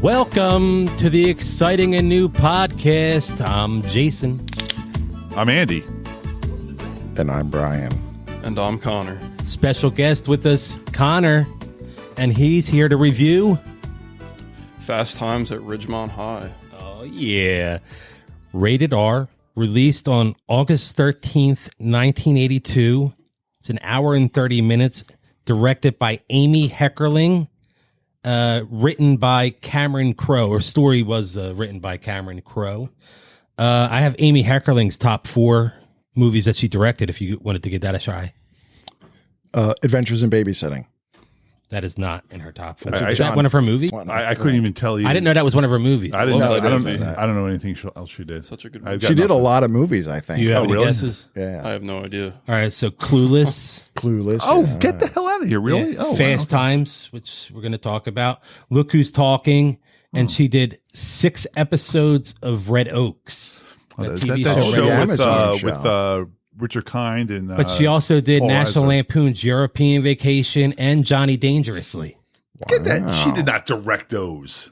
Welcome to the exciting and new podcast. I'm Jason. I'm Andy. And I'm Brian. And I'm Connor. Special guest with us, Connor, and he's here to review Fast Times at Ridgemont High. Oh, yeah. Rated R, released on August 13th, 1982. It's an hour and 30 minutes, directed by Amy Heckerling. Written by Cameron Crowe, or story was written by Cameron Crowe. I have Amy Heckerling's top 4 movies that she directed, if you wanted to give that a try. Adventures in Babysitting. That is not in her top 4. That's Is that one of her movies? I couldn't even tell you. I didn't know that was one of her movies. I didn't know. Well, I don't know anything else she did. Such a good movie. She did a lot of movies, I think. Do you have any really? guesses? Yeah. I have no idea. All right, so Clueless. Clueless. Oh, yeah. get the hell out of here! Really? Yeah, Oh, Fast wow. Times, which we're going to talk about. Look Who's Talking. And she did 6 episodes of Red Oaks. Oh, the is TV that show. show Amazon with show. Richard Kind and? But she also did Paul National Reiser. Lampoon's European Vacation and Johnny Dangerously. Get that. She did not direct those.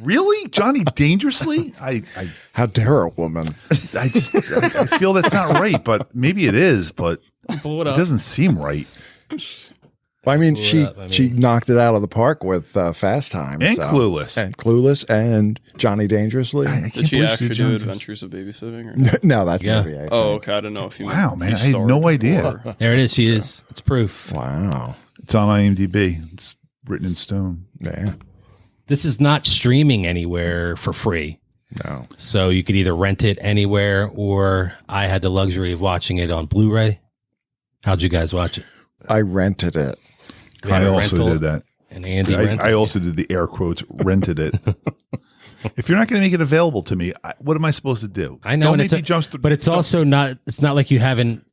Really, Johnny Dangerously? I How dare a woman? I feel that's not right, but maybe it is. But Pull it doesn't seem right. I mean, Pull it she up, I mean. she knocked it out of the park with Fast Times. And Clueless. And Clueless and Johnny Dangerously. I can't Did she believe actually do jumped. Adventures of Babysitting? Or no? No, that's Yeah. movie. I think. Oh, okay. I didn't know if you. Wow, man, you I had starred no idea. before. There it is. She is. It's proof. Wow. It's on IMDb. It's written in stone. Yeah. This is not streaming anywhere for free. No. So you could either rent it anywhere, or I had the luxury of watching it on Blu-ray. How'd you guys watch it? I rented it. We had I a also rental, did that. And Andy rented I it. also did the air quotes, rented it. If you're not going to make it available to me, what am I supposed to do? I know, Don't and make it's me jump through- but it's also not. It's not like you haven't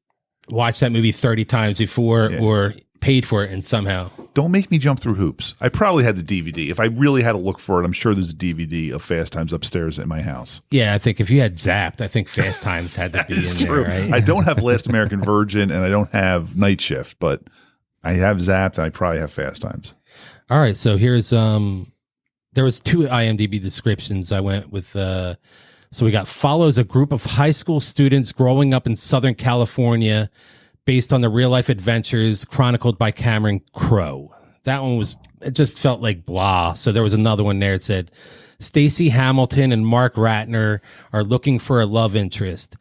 watched that movie 30 times before Yeah. or paid for it, and somehow. Don't make me jump through hoops. I probably had the DVD. If I really had to look for it, I'm sure there's a DVD of Fast Times upstairs in my house. Yeah, I think if you had Zapped, I think Fast Times had to be in It's true. there, right? I don't have Last American Virgin and I don't have Night Shift, but I have Zapped and I probably have Fast Times. All right, so here's there was 2 IMDb descriptions. I went with so we got follows a group of high school students growing up in Southern California based on the real life adventures chronicled by Cameron Crowe. That one it just felt like blah. So there was another one there. It said Stacey Hamilton and Mark Ratner are looking for a love interest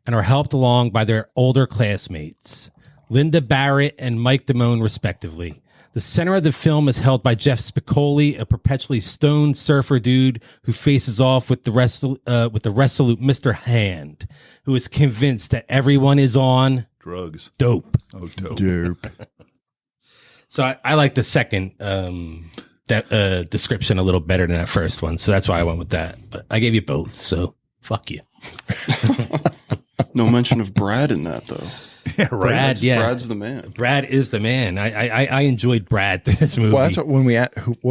and are helped along by their older classmates, Linda Barrett and Mike Damone, respectively. The center of the film is held by Jeff Spicoli, a perpetually stoned surfer dude who faces off with the resolute Mr. Hand, who is convinced that everyone is on Drugs. dope. Oh, dope. Dupe. So I like the second description a little better than that first one. So that's why I went with that. But I gave you both, so fuck you. No mention of Brad in that though. Yeah, right. Brad, yeah. Brad's the man. Brad is the man. I enjoyed Brad through this movie. Well, that's what, when we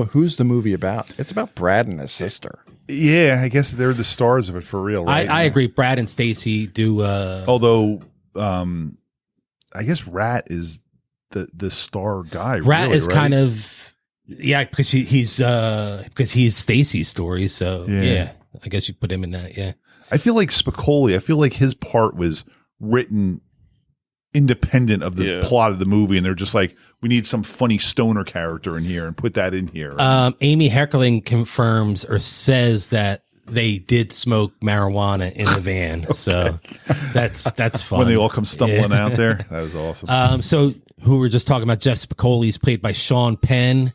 who's the movie about? It's about Brad and his sister. Yeah, I guess they're the stars of it for real, right? I agree. Brad and Stacy do. Although, I guess Rat is the star guy. Rat really, is right? kind of because he's Stacy's story. So yeah, I guess you put him in that. Yeah, I feel like Spicoli. I feel like his part was written independent of the plot of the movie, and they're just like, we need some funny stoner character in here and put that in here. Amy Heckerling confirms or says that they did smoke marijuana in the van. So that's fun. When they all come stumbling out there, that was awesome. So who we're just talking about, Jeff Spicoli is played by Sean Penn.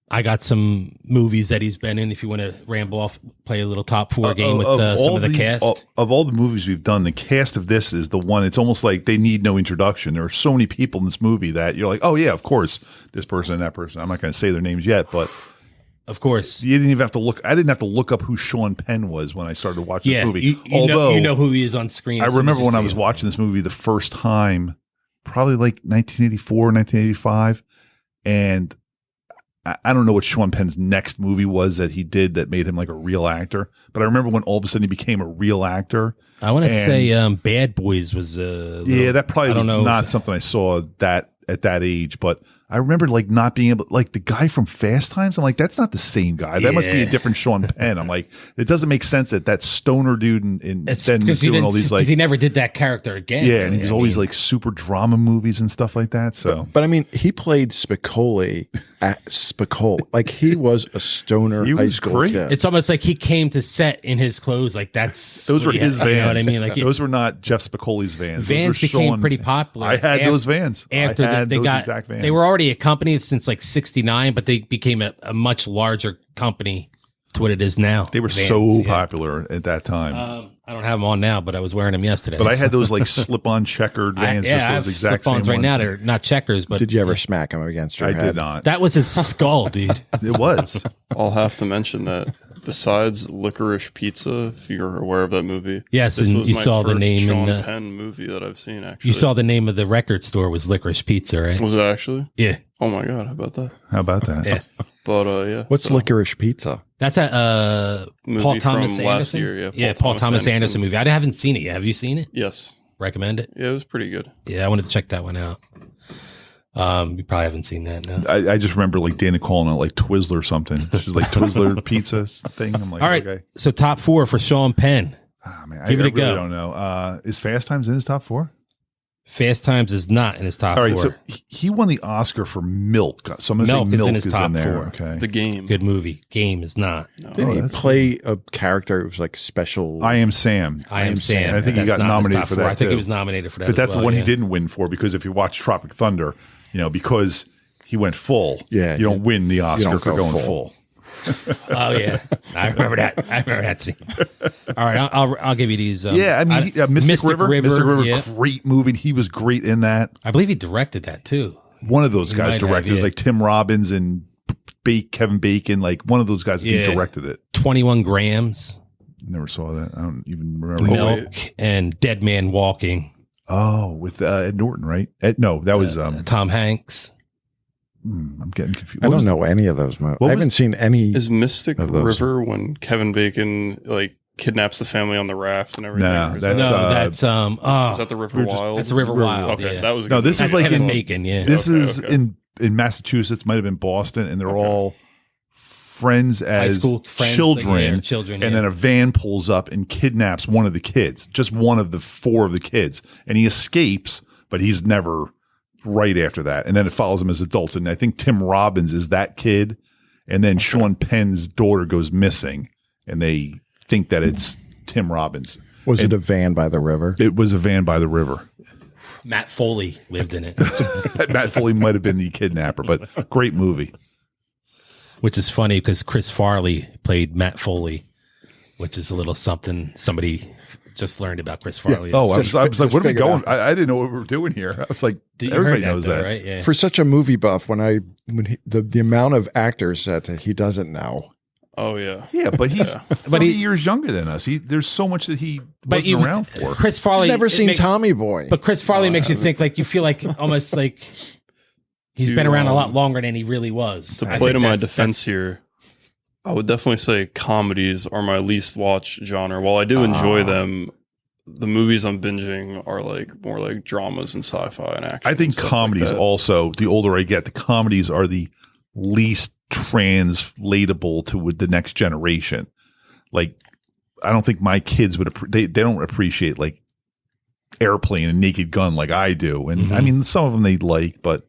I got some movies that he's been in. If you want to ramble off, play a little top 4 game with some of the cast. Of all the movies we've done, the cast of this is the one. It's almost like they need no introduction. There are so many people in this movie that you're like, oh yeah, of course, this person and that person. I'm not going to say their names yet, but of course, you didn't even have to look. I didn't have to look up who Sean Penn was when I started watching this movie. Although you know who he is on screen. I remember when I was watching this movie the first time, probably like 1984, 1985, and I don't know what Sean Penn's next movie was that he did that made him like a real actor, but I remember when all of a sudden he became a real actor. I want to say Bad Boys was that probably was not something I saw that at that age, but I remember like not being able, like the guy from Fast Times. I'm like, that's not the same guy. That must be a different Sean Penn. I'm like, it doesn't make sense that stoner dude and then was doing all these like, he never did that character again. Yeah, and he was always like super drama movies and stuff like that. So, but I mean, he played Spicoli at Spicoli, like he was a stoner high school kid. It's almost like he came to set in his clothes. Like those were his vans. You know what I mean? Like those were not Jeff Spicoli's vans. Vans became pretty popular. I had those vans after they got. Exact vans. They were already a company since like '69, but they became a much larger company to what it is now. They were so popular at that time. I don't have them on now, but I was wearing them yesterday. But I had those like slip-on checkered vans. I have those exact slip-ons same right ones. now. They're not checkers, but did you ever smack him against your head? I did not. That was his skull, dude. It was. I'll have to mention that besides Licorice Pizza, if you're aware of that movie. Yes, this and was you my saw the first name Sean in Penn movie that I've seen. Actually, you saw the name of the record store was Licorice Pizza, right? Was it actually? Yeah. Oh my god, how about that? How about that? Yeah. But yeah. What's Licorice Pizza? That's a Paul Thomas from Anderson. Last year, Yeah, Paul Thomas Anderson movie. I haven't seen it yet. Have you seen it? Yes. Recommend it? Yeah, it was pretty good. Yeah, I wanted to check that one out. You probably haven't seen that. No. I just remember like Dana calling it like Twizzler or something. This is like Twizzler pizza thing. I'm like, all right. Okay. So top 4 for Sean Penn. Oh, man, Give it a really go. Don't know. Is Fast Times in his top 4? Fast Times is not in his top 4. All right, so he won the Oscar for Milk. So I'm going to say Milk is in his top there. 4. Okay. The Game. Good movie. Game is not. No. Didn't he play a character who was like special? I Am Sam. I Am Sam. I think he got nominated for that. I think too. he was nominated for that. But that's the one yeah. he didn't win for, because if you watch Tropic Thunder, because he went full. Yeah, you don't win the Oscar for going full. Oh yeah, I remember that scene. All right, I'll give you these. Mystic River. Mystic River, yeah. Great movie. He was great in that. I believe he directed that too. One of those guys directed. It was like Tim Robbins and Kevin Bacon. Like one of those guys he directed it. 21 Grams. Never saw that. I don't even remember. Milk and Dead Man Walking. Oh, with Ed Norton, right? No, that was Tom Hanks. I'm getting confused. I don't know any of those movies. I haven't seen any. Is Mystic of those. River when Kevin Bacon like kidnaps the family on the raft and everything? No, that's is that the River Wild? That's the River Wild. Okay, yeah. that was a no. good This movie. is like Kevin in Bacon. Yeah, this is in Massachusetts. Might have been Boston, and they're all friends as children, and then a van pulls up and kidnaps one of the kids, just one of the 4 of the kids, and he escapes, but he's never right after that. And then it follows him as adults, and I think Tim Robbins is that kid, and then Sean Penn's daughter goes missing, and they think that it's Tim Robbins. Was it a van by the river? It was a van by the river. Matt Foley lived in it. Matt Foley might have been the kidnapper, but great movie. Which is funny because Chris Farley played Matt Foley, which is a little something somebody just learned about Chris Farley. Yeah. Oh, I was like, what are we going? I didn't know what we were doing here. I was like, everybody knows that. Right? Yeah. For such a movie buff, the amount of actors that he doesn't know. Oh yeah, yeah, but he's 30 years younger than us. There's so much that he wasn't around for. Chris Farley, He's never seen Tommy Boy, but Chris Farley makes you think like you feel like almost like he's been around a lot longer than he really was. To play to my defense here, I would definitely say comedies are my least watched genre. While I do enjoy them, the movies I'm binging are like more like dramas and sci-fi and action. I think comedies also, the older I get, the comedies are the least translatable to the next generation. Like, I don't think my kids would, they don't appreciate like Airplane and Naked Gun like I do. And I mean, some of them they like, but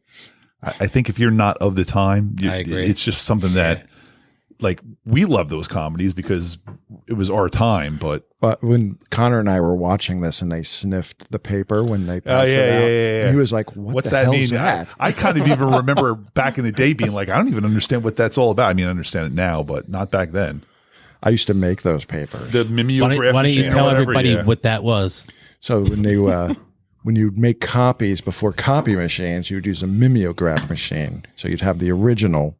I think if you're not of the time, I agree. It's just something that like we love those comedies because it was our time. But when Connor and I were watching this and they sniffed the paper when they passed it out, and he was like, what's that mean? That? I kind of even remember back in the day being like, I don't even understand what that's all about. I mean, I understand it now, but not back then. I used to make those papers. The mimeograph. Why don't you tell everybody what that was? So when they when you'd make copies before copy machines, you'd use a mimeograph machine. So you'd have the original,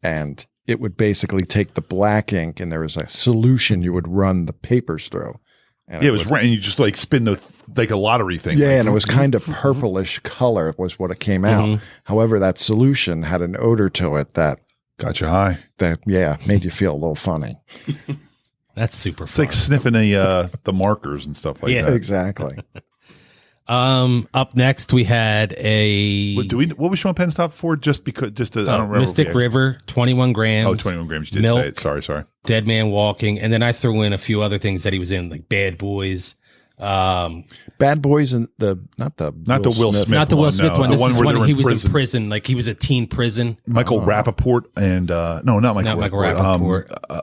and it would basically take the black ink, and there was a solution you would run the papers through. And it was and you just like spin like a lottery thing. Yeah, like, and it was kind of purplish color was what it came out. However, that solution had an odor to it that Got you high. That made you feel a little funny. That's super It's fun. like sniffing the markers and stuff like that. Exactly. Up next we had what was Sean Penn's top 4? I don't remember. Mystic River, 21 grams. Oh, 21 grams. You did Milk, say it. Sorry. Dead Man Walking, and then I threw in a few other things that he was in, like Bad Boys. Bad Boys and not the Will Smith one. This is when he was prison. in prison, like he was a teen prison. Michael Rappaport and no, not Michael Rappaport.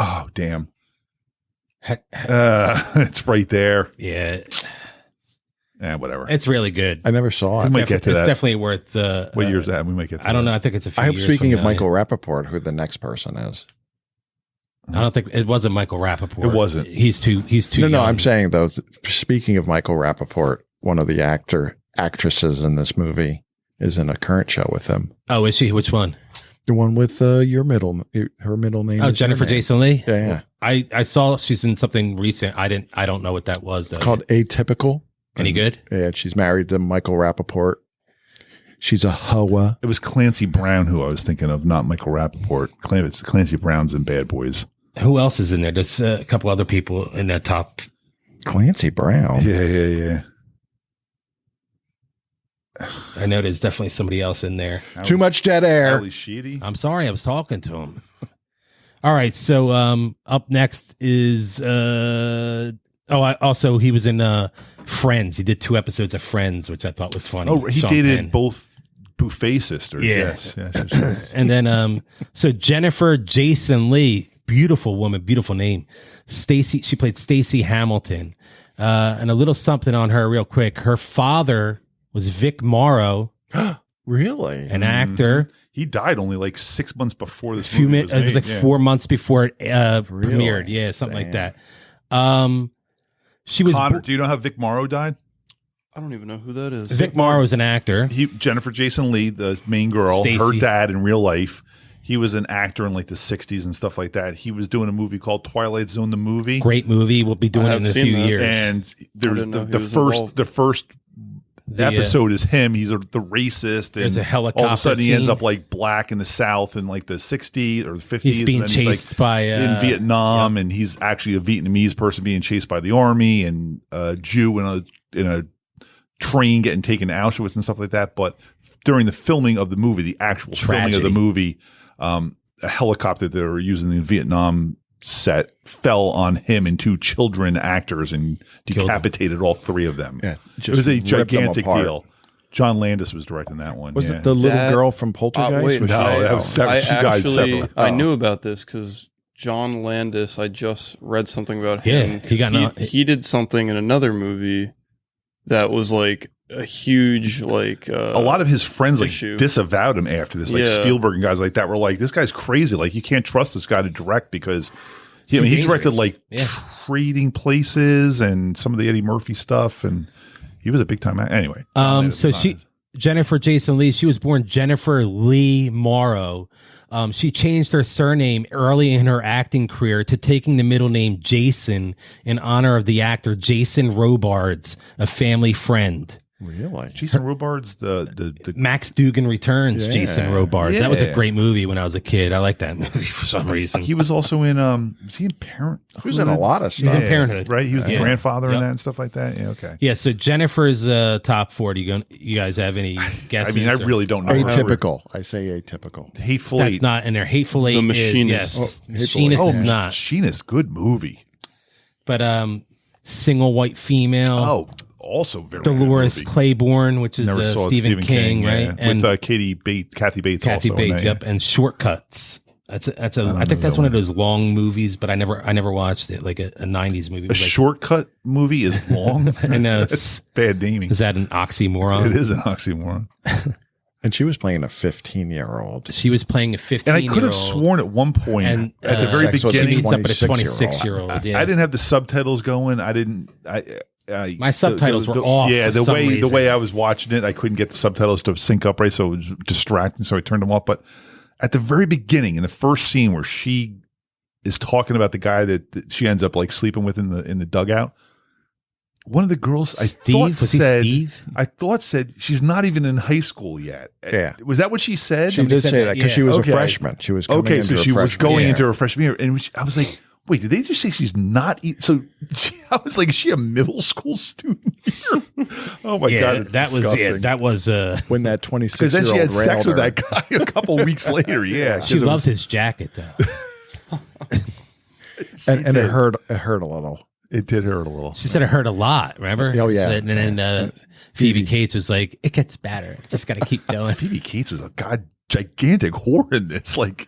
Oh damn! It's right there. Yeah. Whatever. It's really good. I never saw it. We might get to that. It's definitely worth the. What year is that? We might get to I don't that. know. I think it's a few I hope, years speaking from of now, Michael Rappaport, who the next person is. I don't think it wasn't Michael Rappaport. It wasn't. He's too young. No, I'm saying though, speaking of Michael Rappaport, one of the actresses in this movie is in a current show with him. Oh, is she? Which one? The one with her middle name. Oh, is Jennifer her name. Jason Leigh. Yeah. I saw she's in something recent. I don't know what that was. It's called Atypical. Any good? Yeah, she's married to Michael Rappaport. She's a hoa. It was Clancy Brown who I was thinking of, not Michael Rappaport. It's Clancy Brown's in Bad Boys. Who else is in there? There's a couple other people in that top. Clancy Brown. Yeah. I know there's definitely somebody else in there. Too much dead air. Ali Sheedy. I'm sorry, I was talking to him. All right, so up next is he was in Friends. He did 2 episodes of Friends, which I thought was funny. Oh, he Sean dated Penn. both Buffet sisters. Yeah. Yes. And then so Jennifer Jason Leigh, beautiful woman, beautiful name. She played Stacey Hamilton. And a little something on her real quick. Her father was Vic Morrow. Really? An actor. He died only like 6 months before this movie was made. It was like 4 months before it premiered. Yeah, something like that. She was. Connor, do you know how Vic Morrow died? I don't even know who that is. Vic Morrow was an actor. Jennifer Jason Leigh, the main girl, Stacey. her dad in real life. He was an actor in like the 60s and stuff like that. He was doing a movie called Twilight Zone, the movie. Great movie. We'll be doing it in a few years. And there's the first episode is him. He's the racist. And there's a helicopter all of a sudden he ends scene. up like black in the South in like the 60s or the 50s. He's being and then chased by in Vietnam, and he's actually a Vietnamese person being chased by the army, and a Jew in a train getting taken to Auschwitz and stuff like that. But during the filming of the movie, the actual filming of the movie, a helicopter that they were using in the Vietnam set fell on him and 2 children actors and decapitated all 3 of them. Yeah, it was a gigantic deal. John Landis was directing that one. Was it the little girl from Poltergeist? Wait, no, that was separate. She died separately. I knew about this because John Landis, I just read something about him. He did something in another movie that was like a huge a lot of his friends issue. Like disavowed him after this, like Spielberg and guys like that were like, this guy's crazy, like you can't trust this guy to direct because he directed like Trading Places and some of the Eddie Murphy stuff, and he was a big time anyway. Jennifer Jason Leigh, she was born Jennifer Lee Morrow. She changed her surname early in her acting career to taking the middle name Jason in honor of the actor Jason Robards, a family friend. Really? Jason Robards, the Max Dugan Returns. Yeah. Jason Robards. Yeah. That was a great movie when I was a kid. I like that movie for some reason. He was also in was he in Parent? He was in a lot of He was stuff. in Parenthood, right? He was the Yeah. grandfather in Yep. that and stuff like that. Yeah, okay. Yeah. So Jennifer's top 4. Do you guys have any guesses? I mean, I really don't know. Atypical. I say atypical. Hateful That's Eight. not in there. Hateful Eight. Machinist. Yes. Oh, Hateful Machinist Eight. is not. Machinist, good movie. But Single White Female. Oh, also very Dolores good movie. Claiborne, which is Never saw Stephen King, right? yeah. And with Kathy Bates Kathy also in Bates, that, yep, and Shortcuts. I think that's one of those long movies, but I never watched it, like a 90s movie. A shortcut movie is long. I know. That's bad naming. Is that an oxymoron? It is an oxymoron. And she was playing a 15-year-old. She was playing a 15-year-old. And I could have sworn at one point and at the very sex was she beginning, meets up with a 26-year-old. 26-year-old. Yeah. I didn't have the subtitles going. My subtitles were off. Yeah, for the some way reason. I was watching it, I couldn't get the subtitles to sync up right, so it was distracting. So I turned them off. But at the very beginning, in the first scene where she is talking about the guy that she ends up like sleeping with in the dugout, one of the girls I thought said she's not even in high school yet. Yeah. Was that what she said? She did say that because she was a freshman. She was coming into so she a was freshman going year. into her freshman year. And I was like, wait, did they just say she's not? I was like, is she a middle school student here? Oh my God. It's disgusting. That was when that 26-year-old because then she had sex with her. that guy a couple weeks later. Yeah. She loved his jacket though. and it hurt a little. It did hurt a little. She said it hurt a lot, remember? Oh, yeah. And then Phoebe Cates was like, it gets better. Just got to keep going. Phoebe Cates was a gigantic whore in this. Like,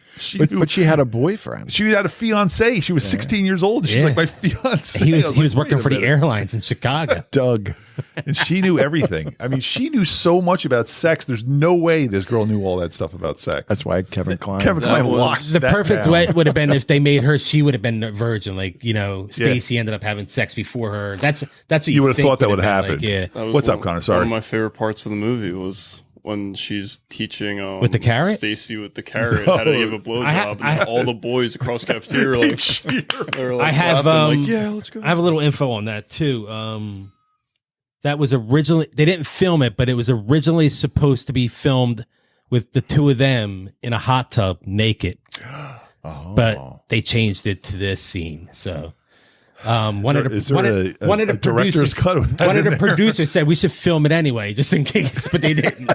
but she had a boyfriend. She had a fiance. She was 16 years old. She's like, my fiance. He was working for the airlines in Chicago. Doug. And she knew everything. I mean, she knew so much about sex. There's no way this girl knew all that stuff about sex. That's why Kevin Kline locked the perfect down. way would have been if they made her. She would have been a virgin. Like, you know, Stacy ended up having sex before her. That's what you would have thought that would have happened. Like, yeah. What's up, Connor? Sorry. One of my favorite parts of the movie was when she's teaching with the carrot, Stacy with the carrot how to give a blowjob, and all the boys across the cafeteria are like, I have let's go. I have a little info on that too. That was originally, they didn't film it, but it was originally supposed to be filmed with the two of them in a hot tub naked. But they changed it to this scene. So one of the producers said we should film it anyway, just in case, but they didn't.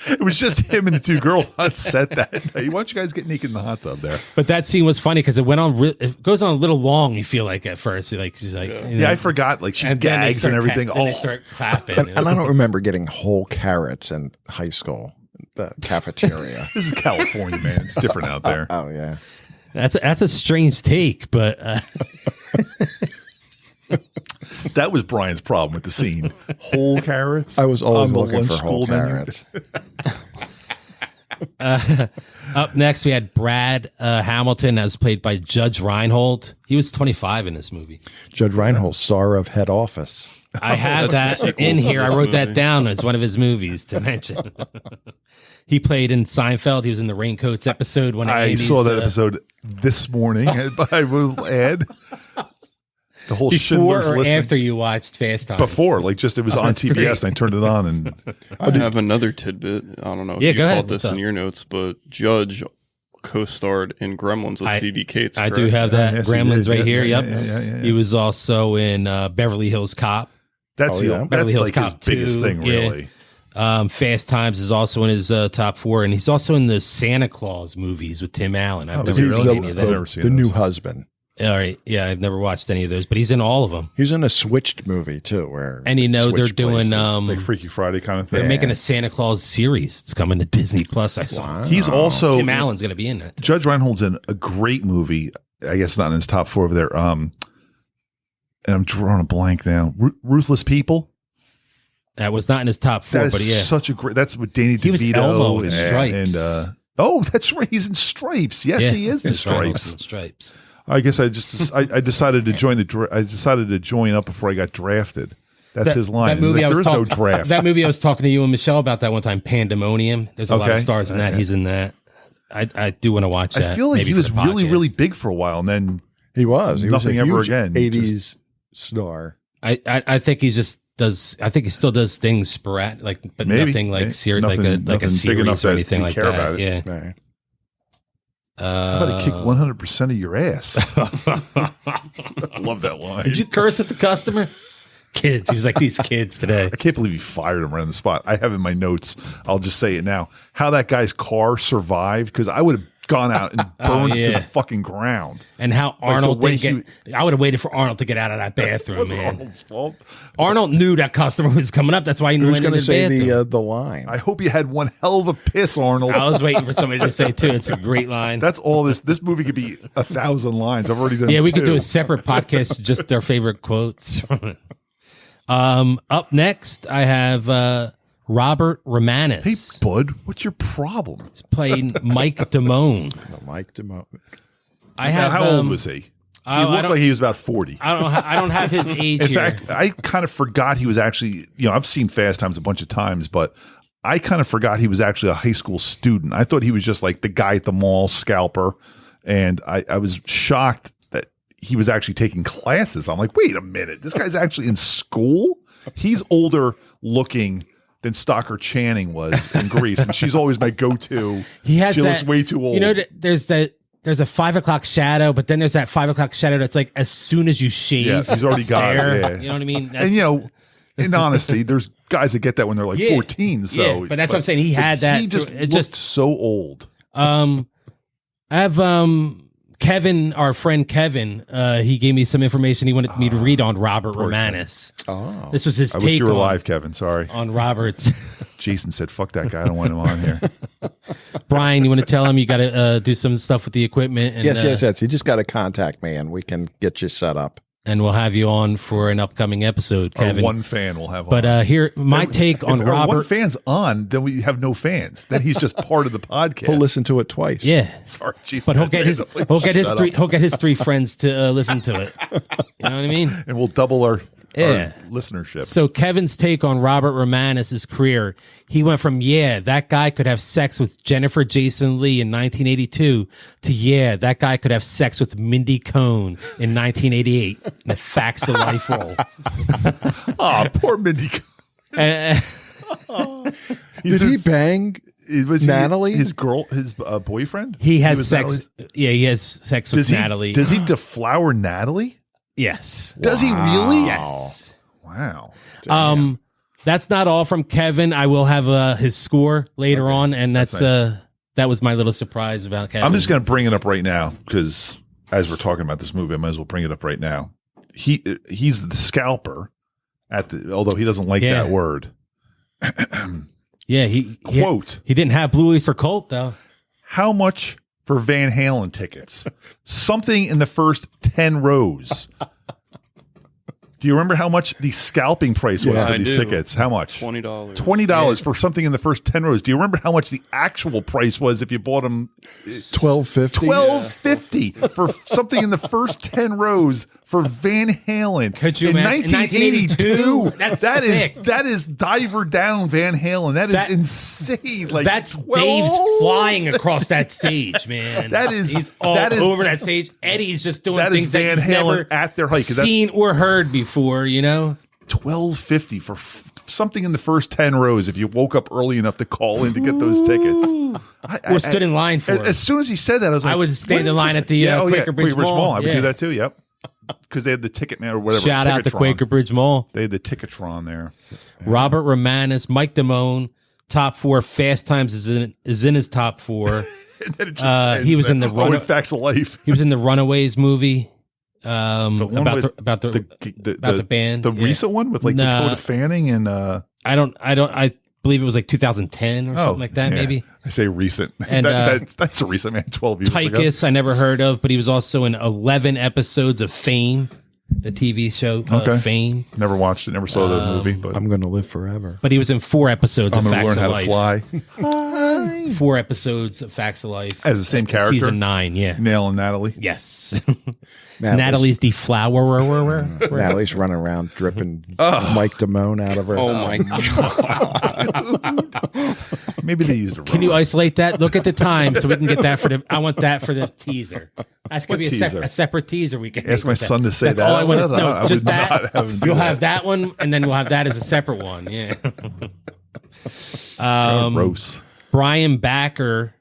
It was just him and the two girls on set that day. Why don't you guys get naked in the hot tub there? But that scene was funny because it went on. It goes on a little long. You feel like at first, like she's like, I forgot. Like she gags and everything. They start clapping, and I don't remember getting whole carrots in high school, the cafeteria. This is California, man. It's different out there. Oh yeah. That's a strange take, but that was Brian's problem with the scene. Whole carrots. I was always looking for whole carrots. Up next, we had Brad Hamilton, as played by Judge Reinhold. He was 25 in this movie. Judge Reinhold, star of Head Office. I have that in here. I wrote that down as one of his movies to mention. He played in Seinfeld. He was in the Raincoats episode. I saw that episode this morning. I will add the whole before Schindler's or List after you watched Fast Times. Before, like just it was on TBS, and I turned it on. And I have another tidbit. I don't know if you caught this in your notes, but Judge co-starred in Gremlins with Phoebe Cates. I do have that. Yes, Gremlins right here. Yeah, Yep. yeah. He was also in Beverly Hills Cop. That's Beverly Hills like Cop his biggest 2, thing, really. Fast Times is also in his top 4, and he's also in the Santa Claus movies with Tim Allen. I've never seen any of them. The New Husband. All right, yeah, I've never watched any of those, but he's in all of them. He's in a Switched movie too, where they're doing like Freaky Friday kind of thing. They're making a Santa Claus series. It's coming to Disney Plus. I saw. Wow. He's also Tim Allen's going to be in it. Judge Reinhold's in a great movie. I guess not in his top 4 over there. And I'm drawing a blank now. Ruthless People. That was not in his top 4, but yeah, such a great. That's with Danny DeVito. He was Elmo in Stripes. And that's right. He's in Stripes. Yes, he is in Stripes. Stripes. I guess I decided to join I decided to join up before I got drafted. That's his line. That movie there is no draft. That movie I was talking to you and Michelle about that one time, Pandemonium. There's a lot of stars in that. He's in that. I do want to watch that. I feel like he was really, really big for a while, and then he was nothing ever again. 80s star. I think he just does. I think he still does things sporadic, but nothing like serious, like a series or anything like that. Yeah. Right. How about to kick 100% of your ass? I love that line. Did you curse at the customer? Kids. He was like these kids today. I can't believe he fired him right on the spot. I have in my notes, I'll just say it now, how that guy's car survived, because I would have gone out and burned it to the fucking ground. And how Arnold didn't get... I would have waited for Arnold to get out of that bathroom, wasn't man. Arnold's fault. Arnold knew that customer was coming up. That's why he went in the bathroom. The line. I hope you had one hell of a piss, Arnold. I was waiting for somebody to say, too. It's a great line. That's all this. This movie could be 1,000 lines. I've already done we 2. could do a separate podcast, just their favorite quotes. Up next, I have Robert Romanus. Hey, bud, what's your problem? He's playing Mike Damone. Mike Damone. How old was he? He looked like he was about 40. I don't have his age In here. fact, I kind of forgot he was actually, I've seen Fast Times a bunch of times, but I kind of forgot he was actually a high school student. I thought he was just like the guy at the mall, scalper. And I was shocked that he was actually taking classes. I'm like, wait a minute, this guy's actually in school. He's older looking than Stockard Channing was in Grease, and she's always my go-to. She looks way too old. You know, there's a 5 o'clock shadow, but then there's that 5 o'clock shadow that's like as soon as you shave. Yeah, he's already got it. Yeah. You know what I mean? And in honesty, there's guys that get that when they're like 14. So, yeah, but that's what I'm saying. He had that. He just looked so old. I have Kevin, our friend Kevin. He gave me some information he wanted me to read on Robert Romanus. Oh, this was his I take. wish you were alive, Kevin. Sorry. On Robert's. Jason said, "Fuck that guy. I don't want him on here." Brian, you want to tell him you got to do some stuff with the equipment? And, yes. You just got to contact me, and we can get you set up. And we'll have you on for an upcoming episode, Kevin. One fan will have on. But here, my take on Robert. One fan's on, then we have no fans. Then he's just part of the podcast. He'll listen to it twice. Yeah. Sorry, Jesus. But he'll get his three friends to listen to it. You know what I mean? And we'll double our listenership. So Kevin's take on Robert Romanus' career. He went from, that guy could have sex with Jennifer Jason Leigh in 1982 to, that guy could have sex with Mindy Cohn in 1988 in the Facts of Life role. Oh, poor Mindy Cohn. Did he bang Natalie? His boyfriend? He has sex. Yeah, he has sex with Natalie. Does he deflower Natalie? Yes. Does he really? Yes. Wow. Damn. That's not all from Kevin. I will have his score later on, and that's nice. That was my little surprise about Kevin. I'm just going to bring it up right now because as we're talking about this movie, I might as well bring it up right now. He's the scalper although he doesn't like that word. Yeah, he didn't have Blue Oyster Cult though. How much for Van Halen tickets? Something in the first 10 rows. Do you remember how much the scalping price was for these tickets? How much? $20. $20 for something in the first 10 rows. Do you remember how much the actual price was if you bought them? $12.50. $12.50 for something in the first 10 rows for Van Halen. Could you imagine? 1982? That's sick. That is diver down Van Halen. That is insane. Like that's 12? Dave's flying across that stage, man. He's all over that stage. Eddie's just doing things that he's never at their height, seen or heard before, you know? $12.50 for something in the first 10 rows if you woke up early enough to call in to get those tickets. Or stood in line for it. As soon as he said that, I was like, I would stand in line at the Quaker Bridge Mall. I would do that too, yep. Because they had the Ticket Man or whatever. Shout out to Quaker Bridge Mall. They had the Ticketron there. Robert Romanus, Mike Damone, top 4. Fast Times is in his top 4. He was in the Facts of Life. He was in the Runaways movie. About the band. The recent one with like Dakota Fanning and I believe it was like 2010 or something like that, maybe. I say recent. And that's a recent, man. 12 years ago. Tychus, I never heard of, but he was also in 11 episodes of Fame, the TV show Fame. Never watched it, never saw the movie, but I'm going to live forever. But he was in 4 episodes of Facts of Life. I'm going to learn how to fly. 4 episodes of Facts of Life. As the same character? Season 9, yeah. Nail and Natalie? Yes. Natalie's deflowerer. Natalie's running around dripping Mike Damone out of her. Oh my God. Maybe they used it wrong. Can you isolate that? Look at the time so we can get that I want that for the teaser. That's going to be a separate teaser we can ask my son to say That's that. all I want to know. Just that. You'll have that one, and then we'll have that as a separate one. Yeah. Gross. Brian Backer,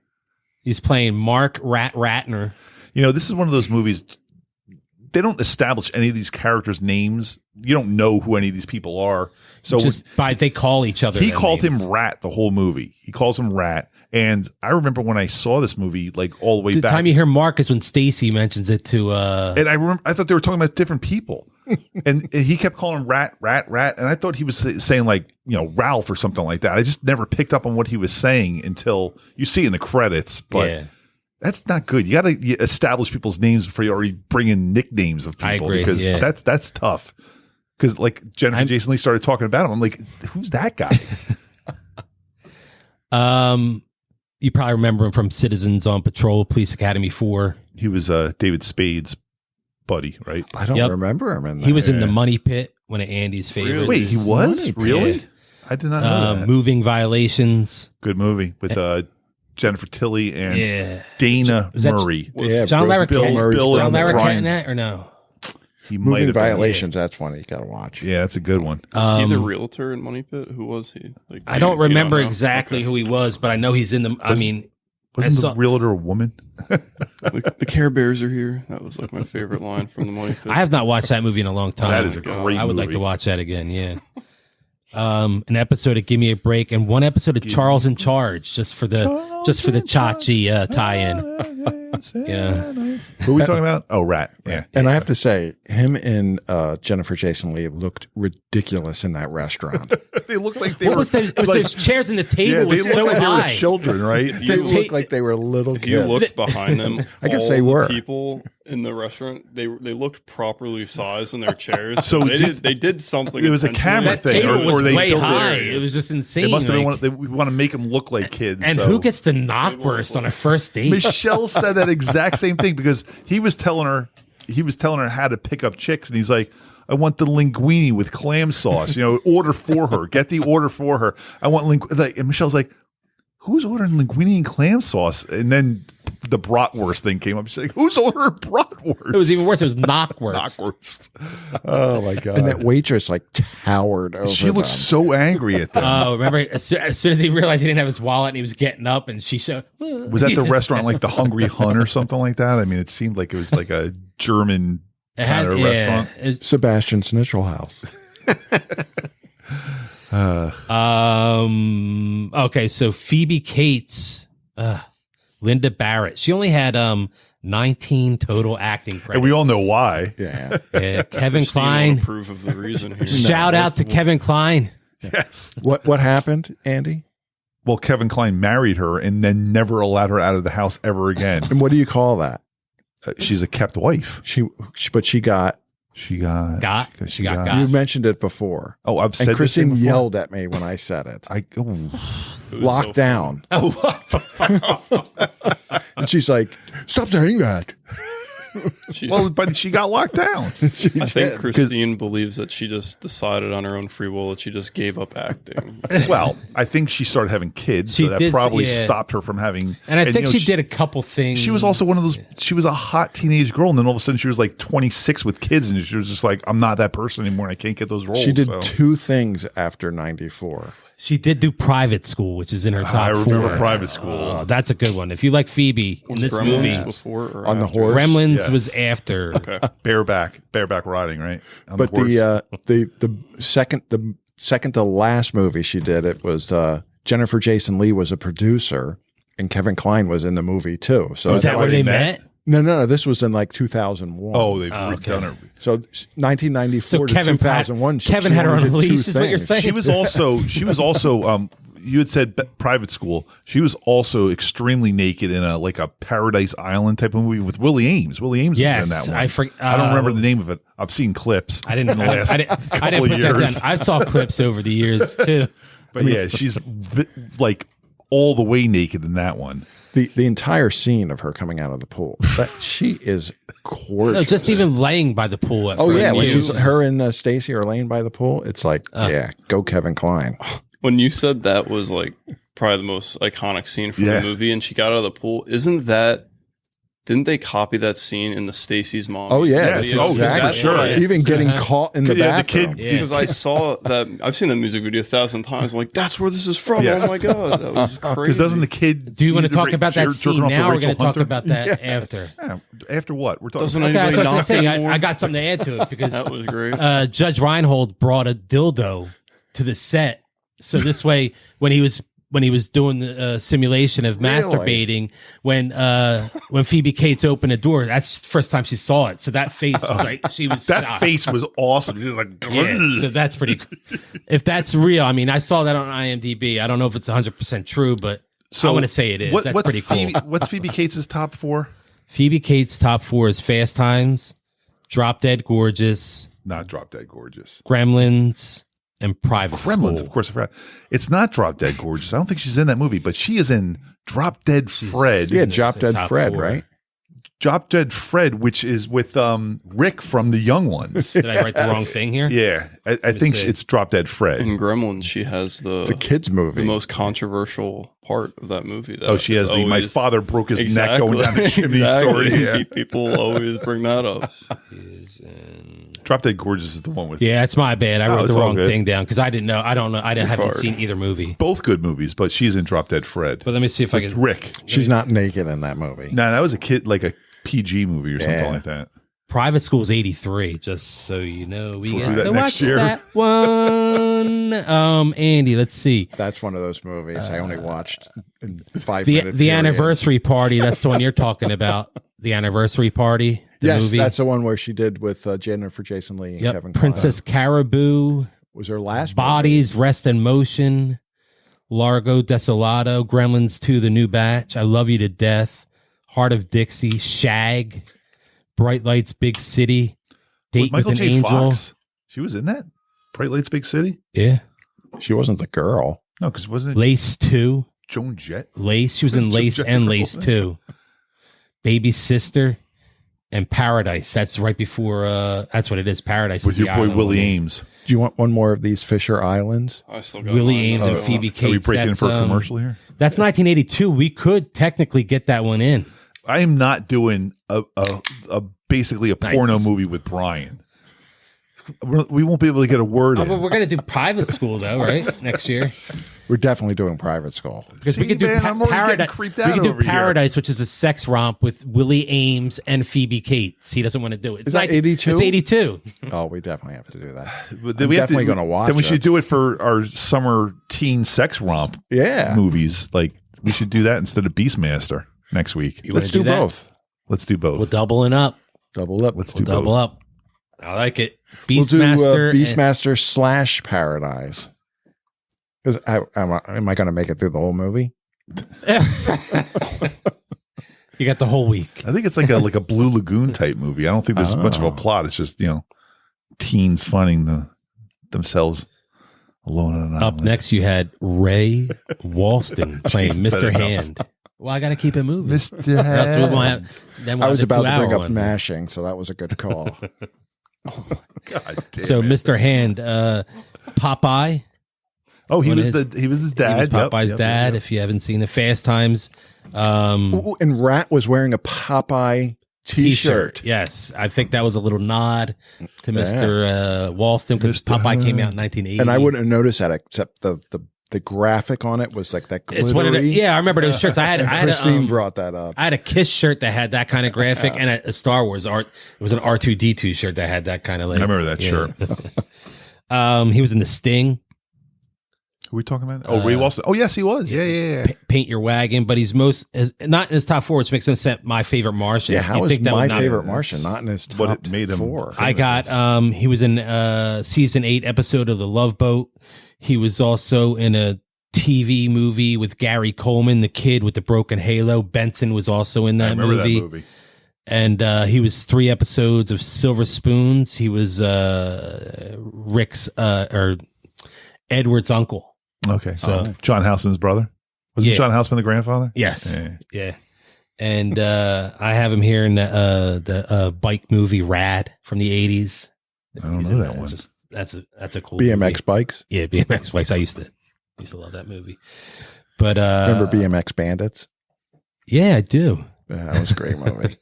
he's playing Mark Ratner. You know, this is one of those movies. They don't establish any of these characters' names. You don't know who any of these people are. So they call each other. He called him Rat the whole movie. He calls him Rat. And I remember when I saw this movie, like all the way back. The time you hear Mark is when Stacy mentions it to. And I thought they were talking about different people. And he kept calling him Rat. And I thought he was saying like, Ralph or something like that. I just never picked up on what he was saying until you see in the credits. But yeah. That's not good. You got to establish people's names before you already bring in nicknames of people. I agree, because that's tough. Because like Jennifer Jason Leigh started talking about him. I'm like, who's that guy? You probably remember him from Citizens on Patrol, Police Academy 4. He was David Spade's buddy, right? I don't remember him in that. He was in the Money Pit, one of Andy's favorites. Wait, he was? Really? Yeah. I did not know that. Moving Violations. Good movie with Jennifer Tilly and Dana Murray. Yeah, John Larroquette. Bill John and Larroquette Brian. in that or no? He might Moving have been. Violations. That's one you got to watch. Yeah, that's a good one. Was he the realtor in Money Pit? Who was he? Like, I don't remember exactly Okay. who he was, but I know he's in the. Wasn't the realtor a woman? The Care Bears are here. That was like my favorite line from the Money Pit. I have not watched that movie in a long time. That is a great I would like movie. to watch that again. Yeah. An episode of Give Me a Break and one episode of Charles in Charge, just for the Chachi tie-in. Yeah. Who are we talking about? Oh, Rat. Yeah. And I have to say, him and Jennifer Jason Leigh looked ridiculous in that restaurant. They looked like they What were. was that? It was those chairs in the table Yeah, they was looked so like they were high. children, right? They looked like they were little If you kids. looked behind them, I guess all they were. the people in the restaurant. They looked properly sized in their chairs. So they did something. It was a intentionally. camera That thing, table or was they way tilted high. it. It was just insane. They must have like- been we want to make them look like kids. and so. who gets the knockwurst on a first date? Michelle said that exact same thing because he was telling her how to pick up chicks, and he's like, I want the linguine with clam sauce. Order for her. Get the order for her. I want and Michelle's like, who's ordering linguine and clam sauce? And then the bratwurst thing came up. She's like, who's ordering bratwurst? It was even worse. It was knockwurst. Knockwurst. Oh my god! And that waitress like towered over She looked them. so angry at them. Oh, remember as soon as he realized he didn't have his wallet and he was getting up and she showed. Was that the restaurant like the Hungry Hun or something like that? I mean, it seemed like it was like a German kind of restaurant. Sebastian Schnitzelhaus. Okay, so Phoebe Cates, Linda Barrett. She only had 19 total acting credits. And we all know why. Yeah. Kevin Christine won't Klein. approve of the reason here. Shout out to Kevin Klein. Yes. What happened, Andy? Well, Kevin Klein married her and then never allowed her out of the house ever again. And what do you call that? She's a kept wife. But she got. She got got. You mentioned it before. Oh, I've said And Christine this thing before. yelled at me when I said it. It was Locked so down. Oh, And she's like, stop saying that. well, but she got locked down. I think Christine believes that she just decided on her own free will that she just gave up acting. Well, I think she started having kids, She so that did, probably yeah. stopped her from having. And I think she did a couple things. She was also one of those. She was a hot teenage girl, and then all of a sudden she was like 26 with kids, and she was just like, "I'm not that person anymore. And I can't get those roles." She did so. 2 things after 94. She did do Private School, which is in her top I remember 4. Private School. Oh, that's a good one. If you like Phoebe in this Gremlins movie, before or On the after? horse. Gremlins Yes. was after. Okay. bareback riding, right? On But the horse. the second to last movie she did, it was Jennifer Jason Leigh was a producer, and Kevin Klein was in the movie too. So Is that why where they they met? met? No, this was in like 2001. Oh, they've okay. done it. So 1994 So to Kevin 2001. Kevin she had her only on a did 2 leash, is what you're things. saying? She was also. You had said Private School. She was also extremely naked in a Paradise Island type of movie with Willie Ames. Willie Ames Yes, was in that one. I I don't remember the name of it. I've seen clips. I didn't. in the last I didn't couple put of that down. years. I saw clips over the years too. But yeah, she's like all the way naked in that one. The entire scene of her coming out of the pool. But she is gorgeous. No, just even laying by the pool. At Oh first, yeah, when too. she's her and Stacy are laying by the pool, it's like, yeah, go Kevin Klein. When you said that was like probably the most iconic scene from Yeah. the movie and she got out of the pool, didn't they copy that scene in the Stacy's Mom? Oh yeah, Yeah, that's oh, exactly. sure. Right. Even getting caught in the Yeah, the bathroom. kid- Because I saw that, I've seen that music video 1,000 times. I'm like, that's where this is from. Yes. Oh my god, that was crazy. Because doesn't the kid? Do you want to talk jerk- about that jerking scene off to now? Or we're Rachel going to talk Hunter? about that after. Yeah, after what? We're talking. Doesn't about. Okay, anybody that's what I'm knock saying. anymore? I got something to add to it because That was great. Judge Reinhold brought a dildo to the set, so this way when he was doing the simulation of masturbating, when Phoebe Cates opened the door, that's the first time she saw it. So that face was like she was That shocked. face was awesome. She was like, Yeah, so that's pretty. If that's real, I mean, I saw that on IMDb. I don't know if it's 100% true, but I want to say it is. That's what's pretty cool. What's Phoebe Cates' top 4? Phoebe Cates' top 4 is Fast Times, Drop Dead Gorgeous, Not Drop Dead Gorgeous. Gremlins, and Private Gremlins, School. of course, I forgot. It's not Drop Dead Gorgeous. I don't think she's in that movie, but she is in Drop Dead Fred. Yeah, It's Drop a Dead top Fred, 4. right? Drop Dead Fred, which is with Rick from The Young Ones. Did I write the wrong thing here? Yeah, I think see. it's Drop Dead Fred. In Gremlins, she has The kids movie. the most controversial part of that movie. That Oh, she has the "My always- father broke his neck Exactly. going down the chimney" Exactly. story. Yeah. People always bring that up. Is in Drop Dead Gorgeous is the one with. Yeah, it's my bad. I wrote the wrong good. thing down because I didn't know. I don't know. I haven't seen either movie. Both good movies, but she's in Drop Dead Fred. But let me see if I can. Rick. She's not naked in that movie. No, that was a kid, like a PG movie or something like that. Private School's 83, just so you know. We We'll do got that to next watch year. that one. Andy, let's see. That's one of those movies I only watched in 5 minutes. The Anniversary Party, that's the one you're talking about. The Anniversary Party. Yes, movie. that's the one where she did with Jennifer Jason Leigh and Kevin Kline. Princess Caribou. Was her last Bodies, movie? Rest in Motion. Largo Desolado. Gremlins 2, The New Batch. I Love You to Death. Heart of Dixie. Shag. Bright Lights, Big City. Date Michael with an J. Angel. Fox. She was in that? Bright Lights, Big City? Yeah. She wasn't the girl. No, because wasn't it Lace 2. Joan Jett? Lace. She was in Lace and Lace 2. Baby Sister and Paradise. That's right before. That's what it is. Paradise With is the your boy island Willie one. Ames. Do you want one more of these Fisher Islands? I still got Willie mine. Ames and Phoebe Cates. Are we breaking in That's, for a commercial here? That's 1982. We could technically get that one in. I am not doing a basically a Nice. porno movie with Brian. We won't be able to get a word Oh, in. but we're gonna do Private School though, right? Next year, We're definitely doing Private School. because we See, could do man, I'm already getting Paradise. creeped We out could do over here. Paradise, which is a sex romp with Willie Ames and Phoebe Cates. He doesn't want to do it. It's Is that 82? It's 82. Oh, we definitely have to do that. But I'm we have definitely going to watch Then we it. should do it for our summer teen sex romp Yeah. movies. Like we should do that instead of Beastmaster next week. You Let's wanna do that? both. Let's do both. We're doubling up. Double up. Let's We'll do double both. up. I like it. We'll do Beastmaster. Beastmaster / Paradise. Because am I going to make it through the whole movie? You got the whole week. I think it's like a Blue Lagoon type movie. I don't think there's much of a plot. It's just teens finding themselves alone on an Up island. next, you had Ray Walston playing Said Mr. enough. Hand. Well, I got to keep it moving. Mr. That's what we'll Hand. have. Then we'll I was have the about to bring 2-hour up one. MASHing, so that was a good call. God damn So, it. Mr. Hand, Popeye. Oh, he One was of his He dad. was Popeye's Yep, dad. yep. If you haven't seen the Fast Times Ooh, and Rat was wearing a Popeye T-shirt. Yes, I think that was a little nod to Mr. Walston because Mr. Popeye came out in 1980. And I wouldn't have noticed that except the graphic on it was like that glittery. It's one of the, yeah, I remember those shirts. I had Christine a, brought that up. I had a Kiss shirt that had that kind of graphic, and a Star Wars art. It was an R2D2 shirt that had that kind of. Like, I remember that shirt. He was in the Sting. Who are we talking about? Oh, Ray Walston. Oh, yes, he was. Yeah. Paint Your Wagon, but he's not in his top 4, which makes no sense. My Favorite Martian. Yeah, how You'd is think that My would not- Favorite Martian not in his top What it made him 4? I got he was in season 8 episode of The Love Boat. He was also in a TV movie with Gary Coleman, the kid with the broken halo. Benson was also in I that remember movie. that movie. And he was 3 episodes of Silver Spoons. He was Rick's or Edward's uncle. Okay. So- John Houseman's brother? Was Yeah. John Houseman the grandfather? Yes. Yeah. Yeah. And I have him here in the bike movie Rad from the 80s. I don't He's know in that there. one. It's just- that's a cool BMX movie. bikes. Yeah, BMX bikes. I used to love that movie. But Remember BMX Bandits? yeah, I do. Yeah, that was a great movie.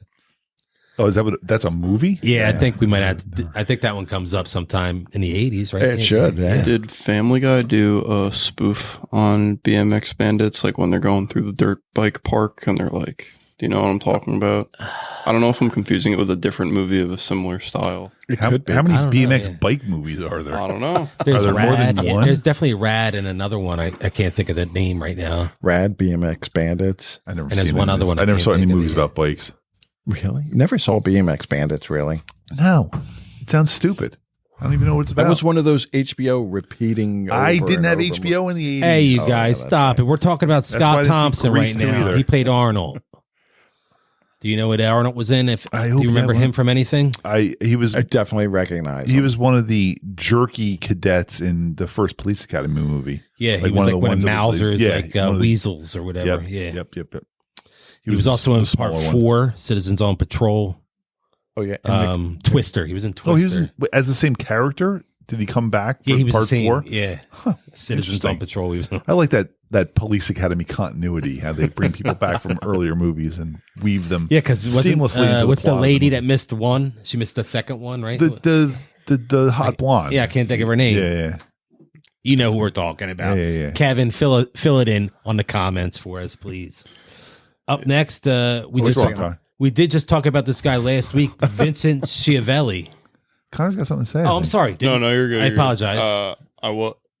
Oh, is that that's a movie? Yeah, I think we might have to, I think that one comes up sometime in the 80s, right? It should, yeah. Did Family Guy do a spoof on BMX Bandits, like when they're going through the dirt bike park and they're like, do you know what I'm talking about? I don't know if I'm confusing it with a different movie of a similar style. It How could be. many I don't know, BMX yeah. bike movies are there? I don't know. There's Are there more Rad. than Yeah, one? there's definitely Rad and another one. I can't think of the name right now. Rad BMX Bandits. I never And there's seen one any other of one these. I I never can't saw any think of movies either. about bikes. Really? Never saw BMX Bandits, really. No. It sounds stupid. I don't even know what it's about. That was one of those HBO repeating. I over didn't and have over. HBO in the 80s. Hey, you Oh, guys, yeah, that's stop it. We're talking about why I Scott didn't see Thompson right Grease 2 now. either. He played Arnold. Do you know what Arnold was in? I Do hope you remember that him one- from anything? He was I definitely recognize he him. was one of the jerky cadets in the first Police Academy movie. Yeah, he Like was one of like the one of ones that was Mauser's, the- yeah, like one of the- weasels or whatever. Yep, Yeah. Yep. He was also in part smaller one. 4, Citizens on Patrol. Oh, yeah. and Twister. He was in Twister. Oh, he was as the same character. Did he come back for yeah, he was part the same. 4? Yeah, Citizens Interesting. on Patrol. He was. I like that Police Academy continuity, how they bring people back from earlier movies and weave them Yeah, because seamlely into what's the plot of lady movie. that missed one? She missed the second one, right? the the hot blonde. Yeah, I can't think of her name. Yeah. You know who we're talking about. Yeah. Kevin, fill it in on the comments for us, please. Up next, we did just talk about this guy last week, Vincent Schiavelli. Connor's got something to say. Oh, I'm sorry. No, you're good. I apologize.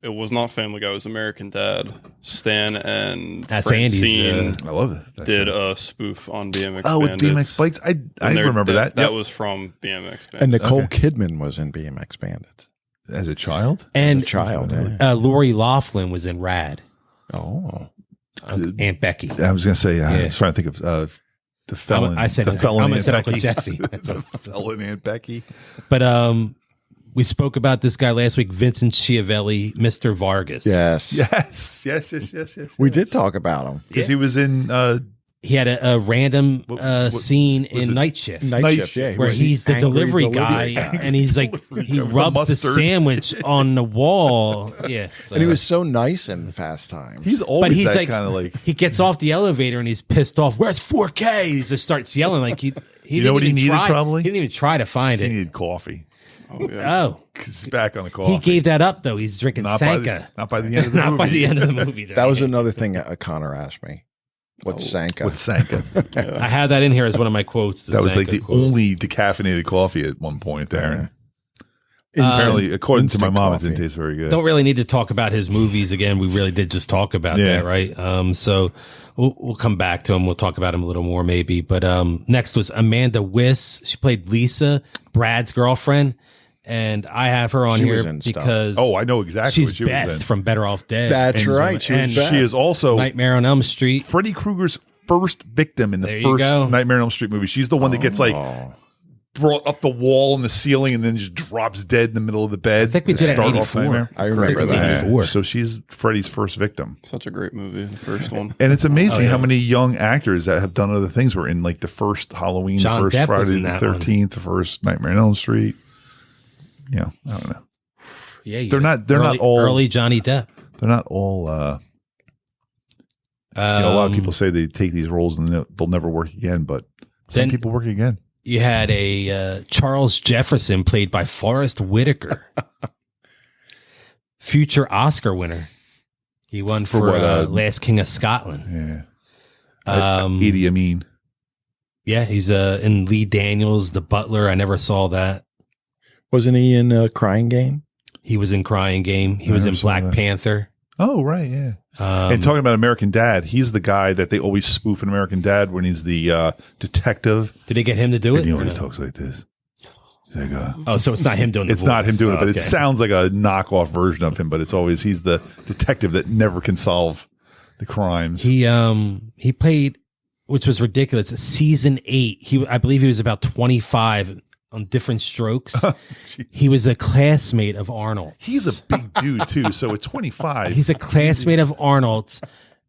It was not Family Guy. It was American Dad. Stan and That's Francine I love it. did a spoof on BMX. Oh, with BMX Bikes. I remember that. That was from BMX Bandits. And Nicole Kidman was in BMX Bandits as a child. And as a child, Lori Loughlin was in Rad. Oh, Aunt Becky. I was going to say. I was trying to think of the felon. I said the felon. I said Aunt Uncle Becky. Jesse. The felon Aunt Becky. But we spoke about this guy last week, Vincent Schiavelli, Mr. Vargas. Yes. We did talk about him because he was in. He had a random scene in Night Shift. Night Shift, yeah. Where he's the delivery guy, and he's like, he rubs the sandwich on the wall. Yeah. So. And he was so nice in Fast Times. He's always that kind of like. He gets off the elevator and he's pissed off. Where's 4K? He just starts yelling like he you know what he needed probably? He didn't even try to find it. He needed coffee. Oh, yeah. Because he's back on the coffee. He gave that up, though. He's drinking Sanka. Not by the end of the movie. Not by the end of the movie. That was another thing Connor asked me. What's Sanka? What's Sanka? I had that in here as one of my quotes. That was like the only decaffeinated coffee at one point there. Apparently, according to my mom, it didn't taste very good. Don't really need to talk about his movies again. We really did just talk about that, right? So we'll come back to him. We'll talk about him a little more maybe. But next was Amanda Wyss. She played Lisa, Brad's girlfriend. And I have her on here because I know exactly what she Beth was in. from Better Off Dead. That's right. She is also Nightmare on Elm Street. Freddy Krueger's first victim in the first Nightmare on Elm Street movie. She's the one that gets like brought up the wall and the ceiling and then just drops dead in the middle of the bed. I think we did it in 84. I remember that. 84. So she's Freddy's first victim. Such a great movie, the first one. And it's amazing how many young actors that have done other things were in like the first Halloween, the first Depp Friday the 13th, the first Nightmare on Elm Street. Yeah, I don't know. Yeah, they're not all early Johnny Depp. They're not all. A lot of people say they take these roles and they'll never work again, but some people work again. You had a Charles Jefferson played by Forrest Whitaker, future Oscar winner. He won for Last King of Scotland. Yeah, Idi Amin. Yeah, he's in Lee Daniels, The Butler. I never saw that. Wasn't he in Crying Game? He was in Crying Game. He was in Black Panther. Oh, right, yeah. And talking about American Dad, he's the guy that they always spoof in American Dad when he's the detective. Did they get him to do it? He always talks like this. He's like, so it's not him doing it. It's not him doing it, but it sounds like a knockoff version of him, but it's always, he's the detective that never can solve the crimes. He played, which was ridiculous, season 8. I believe he was about 25 on Different Strokes. He was a classmate of Arnold. He's a big dude too. So at 25, he's a classmate of Arnold's,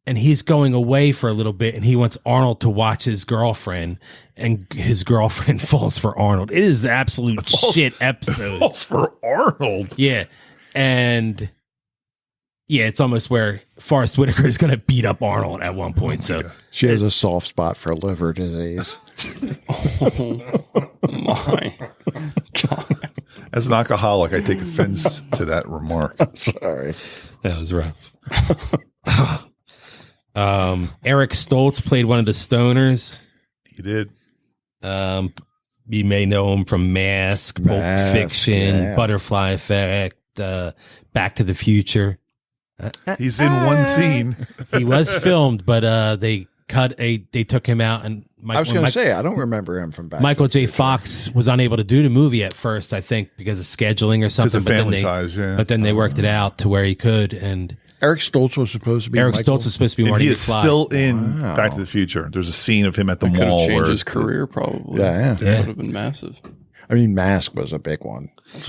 and he's going away for a little bit, and he wants Arnold to watch his girlfriend, and his girlfriend falls for Arnold. It is the absolute shit episode. Falls for Arnold. Yeah, and yeah, it's almost where Forrest Whitaker is going to beat up Arnold at one point. So she has a soft spot for liver disease. Oh my God. As an alcoholic, I take offense to that remark. Sorry. That was rough. Eric Stoltz played one of the stoners. He did. You may know him from Mask, Pulp Fiction, Butterfly Effect, Back to the Future. He's in one scene. He was filmed, but they took him out, and I was going to say I don't remember him from back. Michael J. Fox was unable to do the movie at first, I think, because of scheduling or something. Because of family ties, but then they worked it out to where he could. And Eric Stoltz was supposed to be. Stoltz was supposed to be Marty McFly. He is still in Back to the Future. There's a scene of him at the mall. Could have changed his career, probably. Yeah. That would have been massive. I mean, Mask was a big one.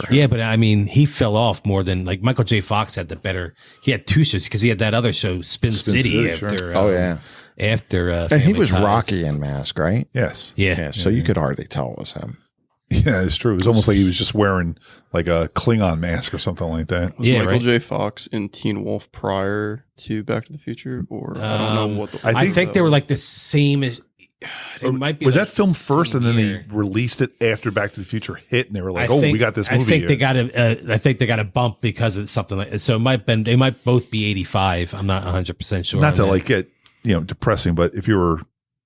Yeah, but I mean, he fell off more than like Michael J. Fox had the better. He had two shows because he had that other show, Spin City after. Sure. After and he was Rocky in Mask, right? Yes. Yeah. So you could hardly tell it was him. Yeah, it's true. It was almost like he was just wearing like a Klingon mask or something like that. Was Michael J. Fox in Teen Wolf prior to Back to the Future, or I don't know what. I think they were like the same. It might be was like that filmed first, and then year. they released it after Back to the Future hit, and they were like, we got this movie. I think here. they got a. I think they got a bump because of something like. So they might both be 85. I'm not 100% sure. Not to like get depressing, but if you were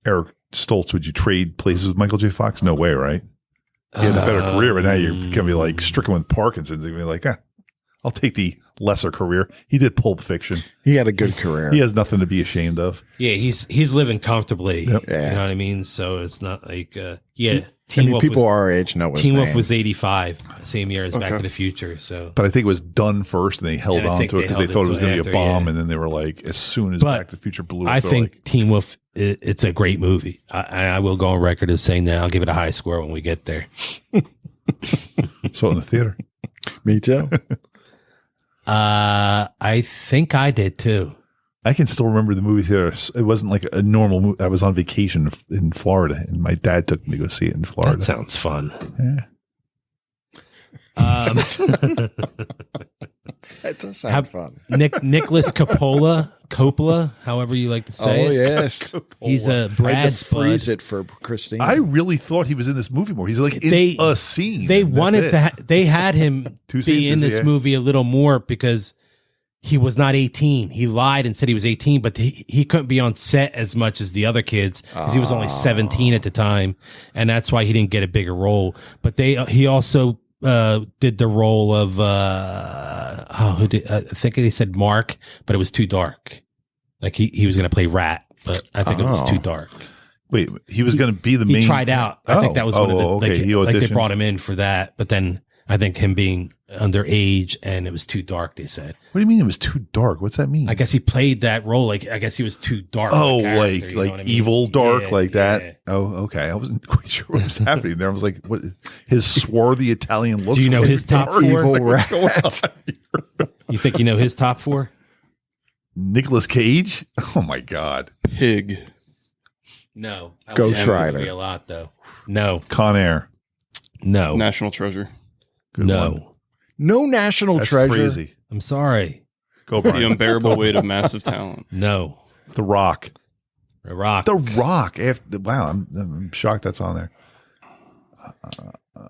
Eric Stoltz, would you trade places with Michael J. Fox? No way, right? He had a better career, but now you're gonna be like stricken with Parkinson's. You're gonna be like, I'll take the lesser career. He did Pulp Fiction. He had a good career. He has nothing to be ashamed of. Yeah, he's living comfortably. Yep. Yeah. You know what I mean? So it's not like Teen Wolf people our age know his Teen name. Wolf was 85, same year as Back to the Future. So, But I think it was done first, and they held And I on think to it they because they held thought it it was going to till be a after, bomb, yeah. and then they were like, as soon as But Back to the Future blew, I they're think like, Teen Wolf it's a great movie. I will go on record as saying that I'll give it a high score when we get there. saw it in the theater. Me too. I think I did too. I can still remember the movie theater. It wasn't like a normal movie. I was on vacation in Florida, and my dad took me to go see it in Florida. That sounds fun. Yeah. That does sound fun. Nicholas Coppola, however you like to say Oh it. yes, He's a I had to Brad's freeze bud. it for Christine. I really thought he was in this movie more. He's like in a scene. They and that's wanted it. to. They had him Two be in scenes, this yeah. movie a little more because he was not 18. He lied and said he was 18, but he couldn't be on set as much as the other kids because he was only 17 at the time, and that's why he didn't get a bigger role. But he also did the role of who did I think they said Mark, but it was too dark. Like he was going to play Rat, but I think it was too dark. Wait, he was going to be the main. He tried out. I think that was one of the okay. He like they auditioned. brought him in for that, but then I think him being underage and it was too dark. They said. What do you mean it was too dark? What's that mean? I guess he played that role like I guess he was too dark. of a Oh, character, you know what I mean? evil dark Yeah, like that. yeah. Oh, okay. I wasn't quite sure what was happening there. I was like, what? His swarthy Italian look. Do you know his top four? Evil What's going rat. on here? You think you know his top four? Nicolas Cage. Oh my God. Pig. No, I Ghost like that Rider. movie a lot though. No, Con Air. no, National Treasure. Good no. one. No national That's treasure. crazy. I'm sorry. Go The Brian. Unbearable Weight of Massive Talent. No, The Rock. The Rock. The Rock. Wow, I'm shocked that's on there.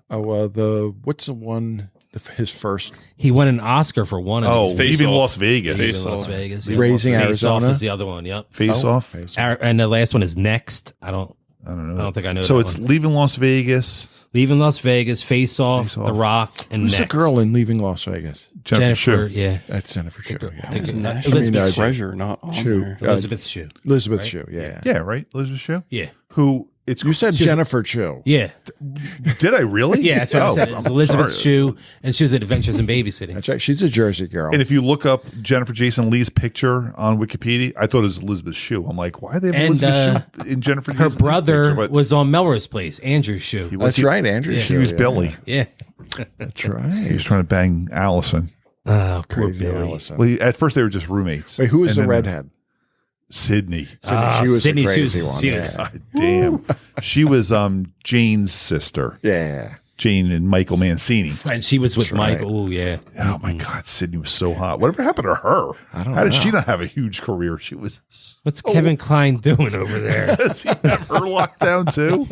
What's the one? His first He won an Oscar for one of Oh, these. Face Leaving Off. Las Vegas. Face Leaving Las Off. Vegas. Raising Face Arizona. Off is the other one. Yep. Face Off. Face And the last one is Next. I don't think I know. So that it's one. Leaving Las Vegas. Leaving Las Vegas, Face Off, Face Off. The Rock, and Who's Next. the girl in Leaving Las Vegas? Jennifer. Shue. Yeah. That's Jennifer Shue. girl. Yeah. Take it. National Elizabeth Shue. Treasure, not on Shue. there. Elizabeth Shue. Elizabeth Right? Shue. Yeah. Yeah, right. Elizabeth Shue. Yeah. Who? It's You said She was- Jennifer Shue. Yeah. Did I really? Yeah, that's what I said. It was Elizabeth sorry. Shue, and she was at Adventures in Babysitting. That's right. She's a Jersey girl. And if you look up Jennifer Jason Leigh's picture on Wikipedia, I thought it was Elizabeth Shue. I'm like, why they have And, Elizabeth Shue in Jennifer? Her Jason Leigh's brother picture? But was on Melrose Place, Andrew Shue. he was, That's right, Andrew. Yeah. He Shue, was yeah. Billy. Yeah. That's He right. was trying to bang Allison. Oh, poor Crazy Billy. Allison. Well, at first they were just roommates. Wait, who is And the then redhead? Sydney. She was Sydney, a she was- crazy one. she yeah. was- God damn. She was Jane's sister. yeah. Jane and Michael Mancini. And she was with That's right. Michael. Oh, yeah. Oh my God, Sydney was so hot. Whatever happened to her? I don't How did know. she not have a huge career? She was. What's Kevin Kline doing over there? Does he have her locked down too?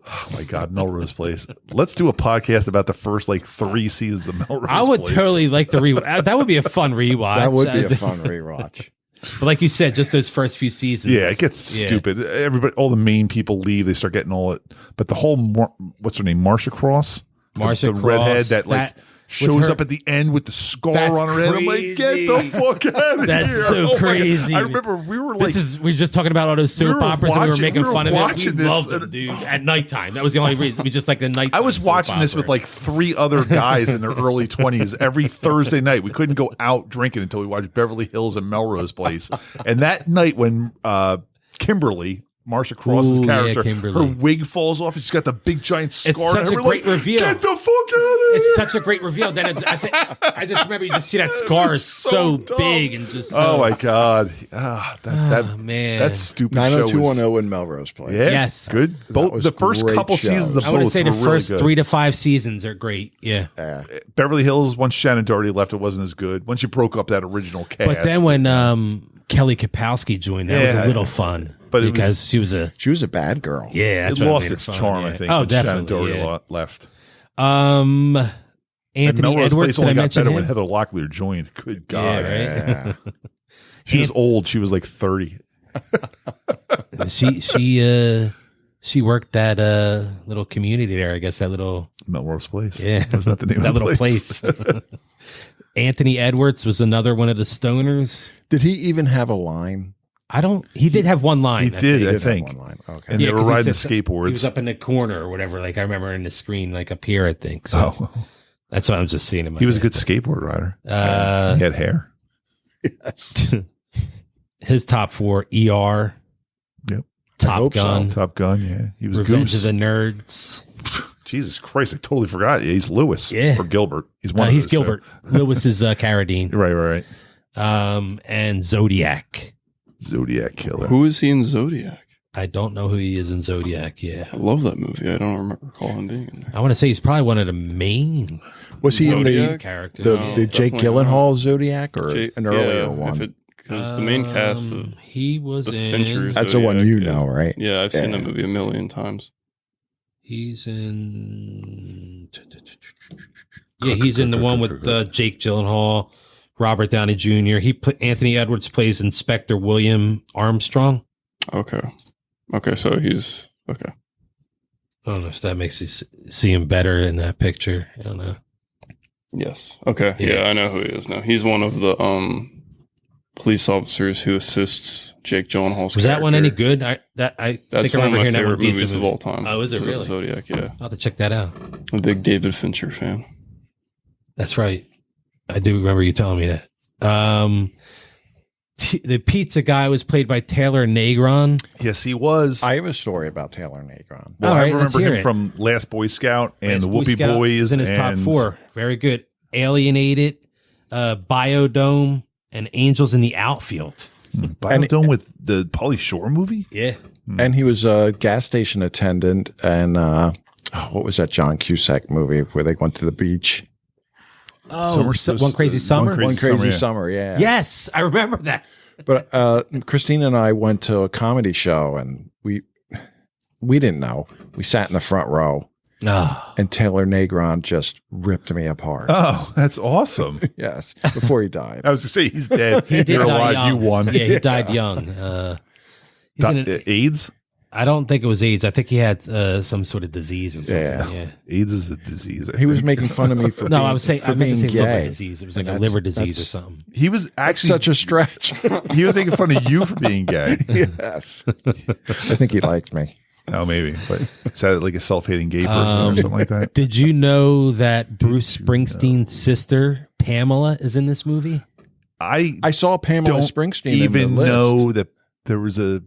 Oh my God, Melrose Place. Let's do a podcast about the first 3 seasons of Melrose. I would Place. totally like to rewatch. That would be a fun rewatch. That would be a fun rewatch. But like you said, just those first few seasons. Yeah, it gets stupid. Everybody, all the main people leave. They start getting all it. But the whole what's her name, Marsha Cross, Marsha the Cross, redhead that with shows her- up at the end with the scar That's on her head. I'm like, get the crazy. fuck out of That's here! so Oh my God. crazy. I remember we were like, We're just talking about all those soap we were operas and we were watching- making we were fun of it. We watching this loved them, and- dude. At nighttime. That was the only reason. We just like the nighttime. I was soap watching this with opera. 3 other guys in their early 20s every Thursday night. We couldn't go out drinking until we watched Beverly Hills and Melrose Place. And that night when Kimberly, Marsha Cross's Ooh, yeah, character, Kimberly. her wig falls off and she's got the big giant scar. It's on such her. a We're great like, reveal. Get the fuck out of here! It's such a great reveal. Then I just remember you just see that scar is so dumb. big and just. Oh my God! That man. that stupid show was 90210 in Melrose Place. yeah, Yes. good. Both was the first great couple shows. seasons of I want to both say the were really first good. 3 to 5 seasons are great. Yeah. Beverly Hills. Once Shannon Doherty left, it wasn't as good. Once you broke up that original cast, But then when Kelly Kapowski joined, that was Yeah. a little fun. but because she was a bad girl. Yeah, it lost its charm. I think. Oh, when definitely. Shannon Doherty left. Anthony Edwards. Did I mention him? When Heather Locklear joined? Good God. Yeah, right? She was old. She was like 30. She worked that little community there. I guess that little Melrose Place. Yeah, was that the name that of the little place? Anthony Edwards was another one of the stoners. Did he even have a line? He did have one line. He did, I think. Have one line. Okay. And they were riding the skateboards. He was up in the corner or whatever. Like I remember in the screen, like up here, I think. So that's what I was just seeing him. He was a good skateboard rider. He had hair. Yes. His top 4: ER. Yep. Top Gun. So. Top Gun. Yeah. He was Revenge Goose. of the Nerds. Jesus Christ! I totally forgot. Yeah, he's Lewis. Yeah. Or Gilbert. He's one. He's Gilbert. Lewis is Carradine. Right. And Zodiac. Zodiac Killer. Who is he in Zodiac? I don't know who he is in Zodiac. Yeah, I love that movie. I don't recall him being in there. I want to say he's probably one of the main. Was he Zodiac? in the characters? the Jake Gyllenhaal Zodiac or an earlier one? Because the main cast of he was the in. Fincher That's the one you know, right? Yeah, I've seen that movie a million times. He's in. Yeah, he's in the one with Jake Gyllenhaal, Robert Downey Jr. Anthony Edwards plays Inspector William Armstrong. Okay, so he's okay. I don't know if that makes you see him better in that picture. I don't know. Yes. Okay. Yeah, I know who he is now. He's one of the police officers who assists Jake Gyllenhaal's Was that one any good? I That's think I one of remember my hearing that favorite one movies of all time. Oh, is it really? Zodiac, yeah. I'll have to check that out. I'm a big David Fincher fan. That's right. I do remember you telling me that. The pizza guy was played by Taylor Negron. Yes, he was. I have a story about Taylor Negron. Well, All right, I remember him it. from Last Boy Scout and Last the Boy Whoopie Scout Boys. was in his top 4. Very good. Alienated, Biodome, and Angels in the Outfield. Biodome with the Pauly Shore movie? Yeah. And he was a gas station attendant and what was that John Cusack movie where they went to the beach? Oh, One Crazy Summer? One Crazy Summer, yeah. Yes, I remember that. But Christina and I went to a comedy show and we didn't know. We sat in the front row. Oh. And Taylor Negron just ripped me apart. Oh, that's awesome. Yes, before he died. I was going to say, he's dead. He did You're die alive. young. You won. Yeah, he died young. AIDS? I don't think it was AIDS. I think he had some sort of disease or something. Yeah. AIDS is a disease. He was making fun of me for no, being, I was saying for I meant to being say liver gay. disease. It was like a liver disease or something. He was actually Such a stretch. He was making fun of you for being gay. Yes. I think he liked me. Oh, maybe. But is that like a self-hating gay person or something like that? Did you know that Bruce Springsteen's sister, Pamela, is in this movie? I saw Pamela Springsteen even in the list. know that there was a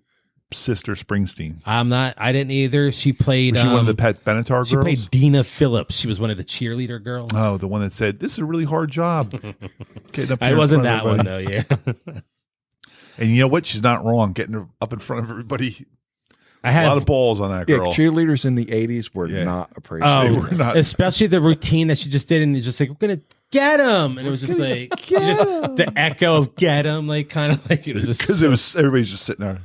sister Springsteen. I didn't either. She played. Was she one of the Pat Benatar girls? She played Dina Phillips. She was one of the cheerleader girls. Oh, the one that said, "This is a really hard job." It wasn't that one though. Yeah. And you know what? She's not wrong. Getting up in front of everybody. I had a lot of balls on that girl. Yeah, cheerleaders in the 80s were not appreciated. They were not. Especially the routine that she just did, and it's just like, we're gonna get him, and it was just like the echo of "get him," like kind of like it was just because it was everybody's just sitting there.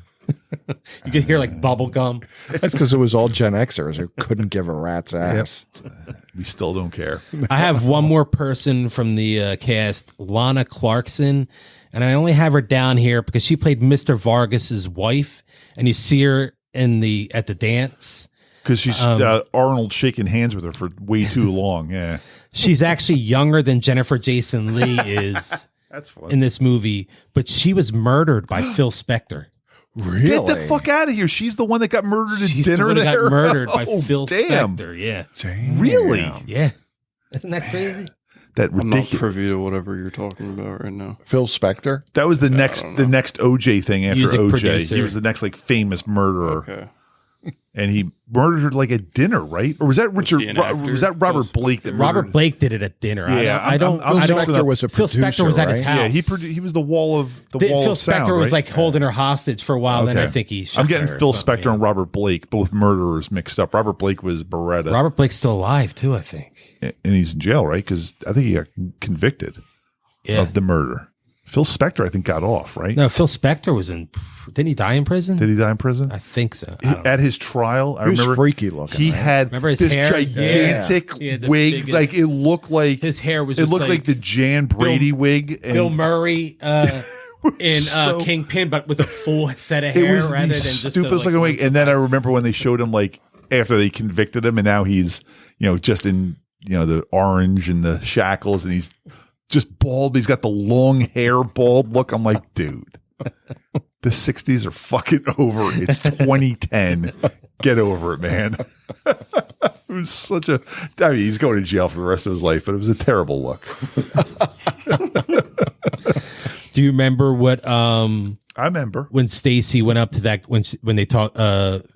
You could hear like bubble gum. That's because it was all Gen Xers who couldn't give a rat's ass. Yep. We still don't care. I have one more person from the cast, Lana Clarkson, and I only have her down here because she played Mr. Vargas's wife, and you see her at the dance because she's Arnold shaking hands with her for way too long. Yeah, she's actually younger than Jennifer Jason Leigh is. That's fun. In this movie, but she was murdered by Phil Spector. Really? Get the fuck out of here! She's the one that got murdered at She's dinner. The one that got murdered by Oh, Phil damn. Spector. Yeah, Damn. Really? Yeah, isn't that crazy? That I'm not ridiculous. privy to whatever you're talking about right now. Phil Spector? That was the next OJ thing after Music OJ. producer. He was the next like famous murderer. Okay. And he murdered her like at dinner, right? Or was that Richard? he an actor? Was that Robert Blake that Robert murdered? Blake did it at dinner. Yeah, I don't. Phil Spector was a Phil producer, Spector was at his right? house. Yeah, he was the wall of wall Phil of sound, Spector was right? like holding her hostage for a while. Then Okay. I think he. Shot I'm getting her or Phil something, Spector yeah. and Robert Blake, both murderers, mixed up. Robert Blake was Beretta, Robert Blake's still alive too, I think. and he's in jail, right? Because I think he got convicted Yeah. of the murder. Phil Spector, I think, got off, right? No, Phil Spector was in. Didn't he die in prison? Did he die in prison? I think so. At his trial, I remember freaky looking. He had remember his this hair? gigantic wig, biggest, like it looked like his hair was. It just looked like the Jan Brady wig. And Bill Murray in Kingpin, but with a full set of hair. It was rather the than just stupidest looking wig. And then I remember when they showed him, like after they convicted him, and now he's just in the orange and the shackles, and he's just bald. He's got the long hair, bald look. I'm like, dude, the 60s are fucking over. It's 2010. Get over it, man. It was such a. I mean, he's going to jail for the rest of his life, but it was a terrible look. Do you remember what? I remember when Stacy went up to that when they talk.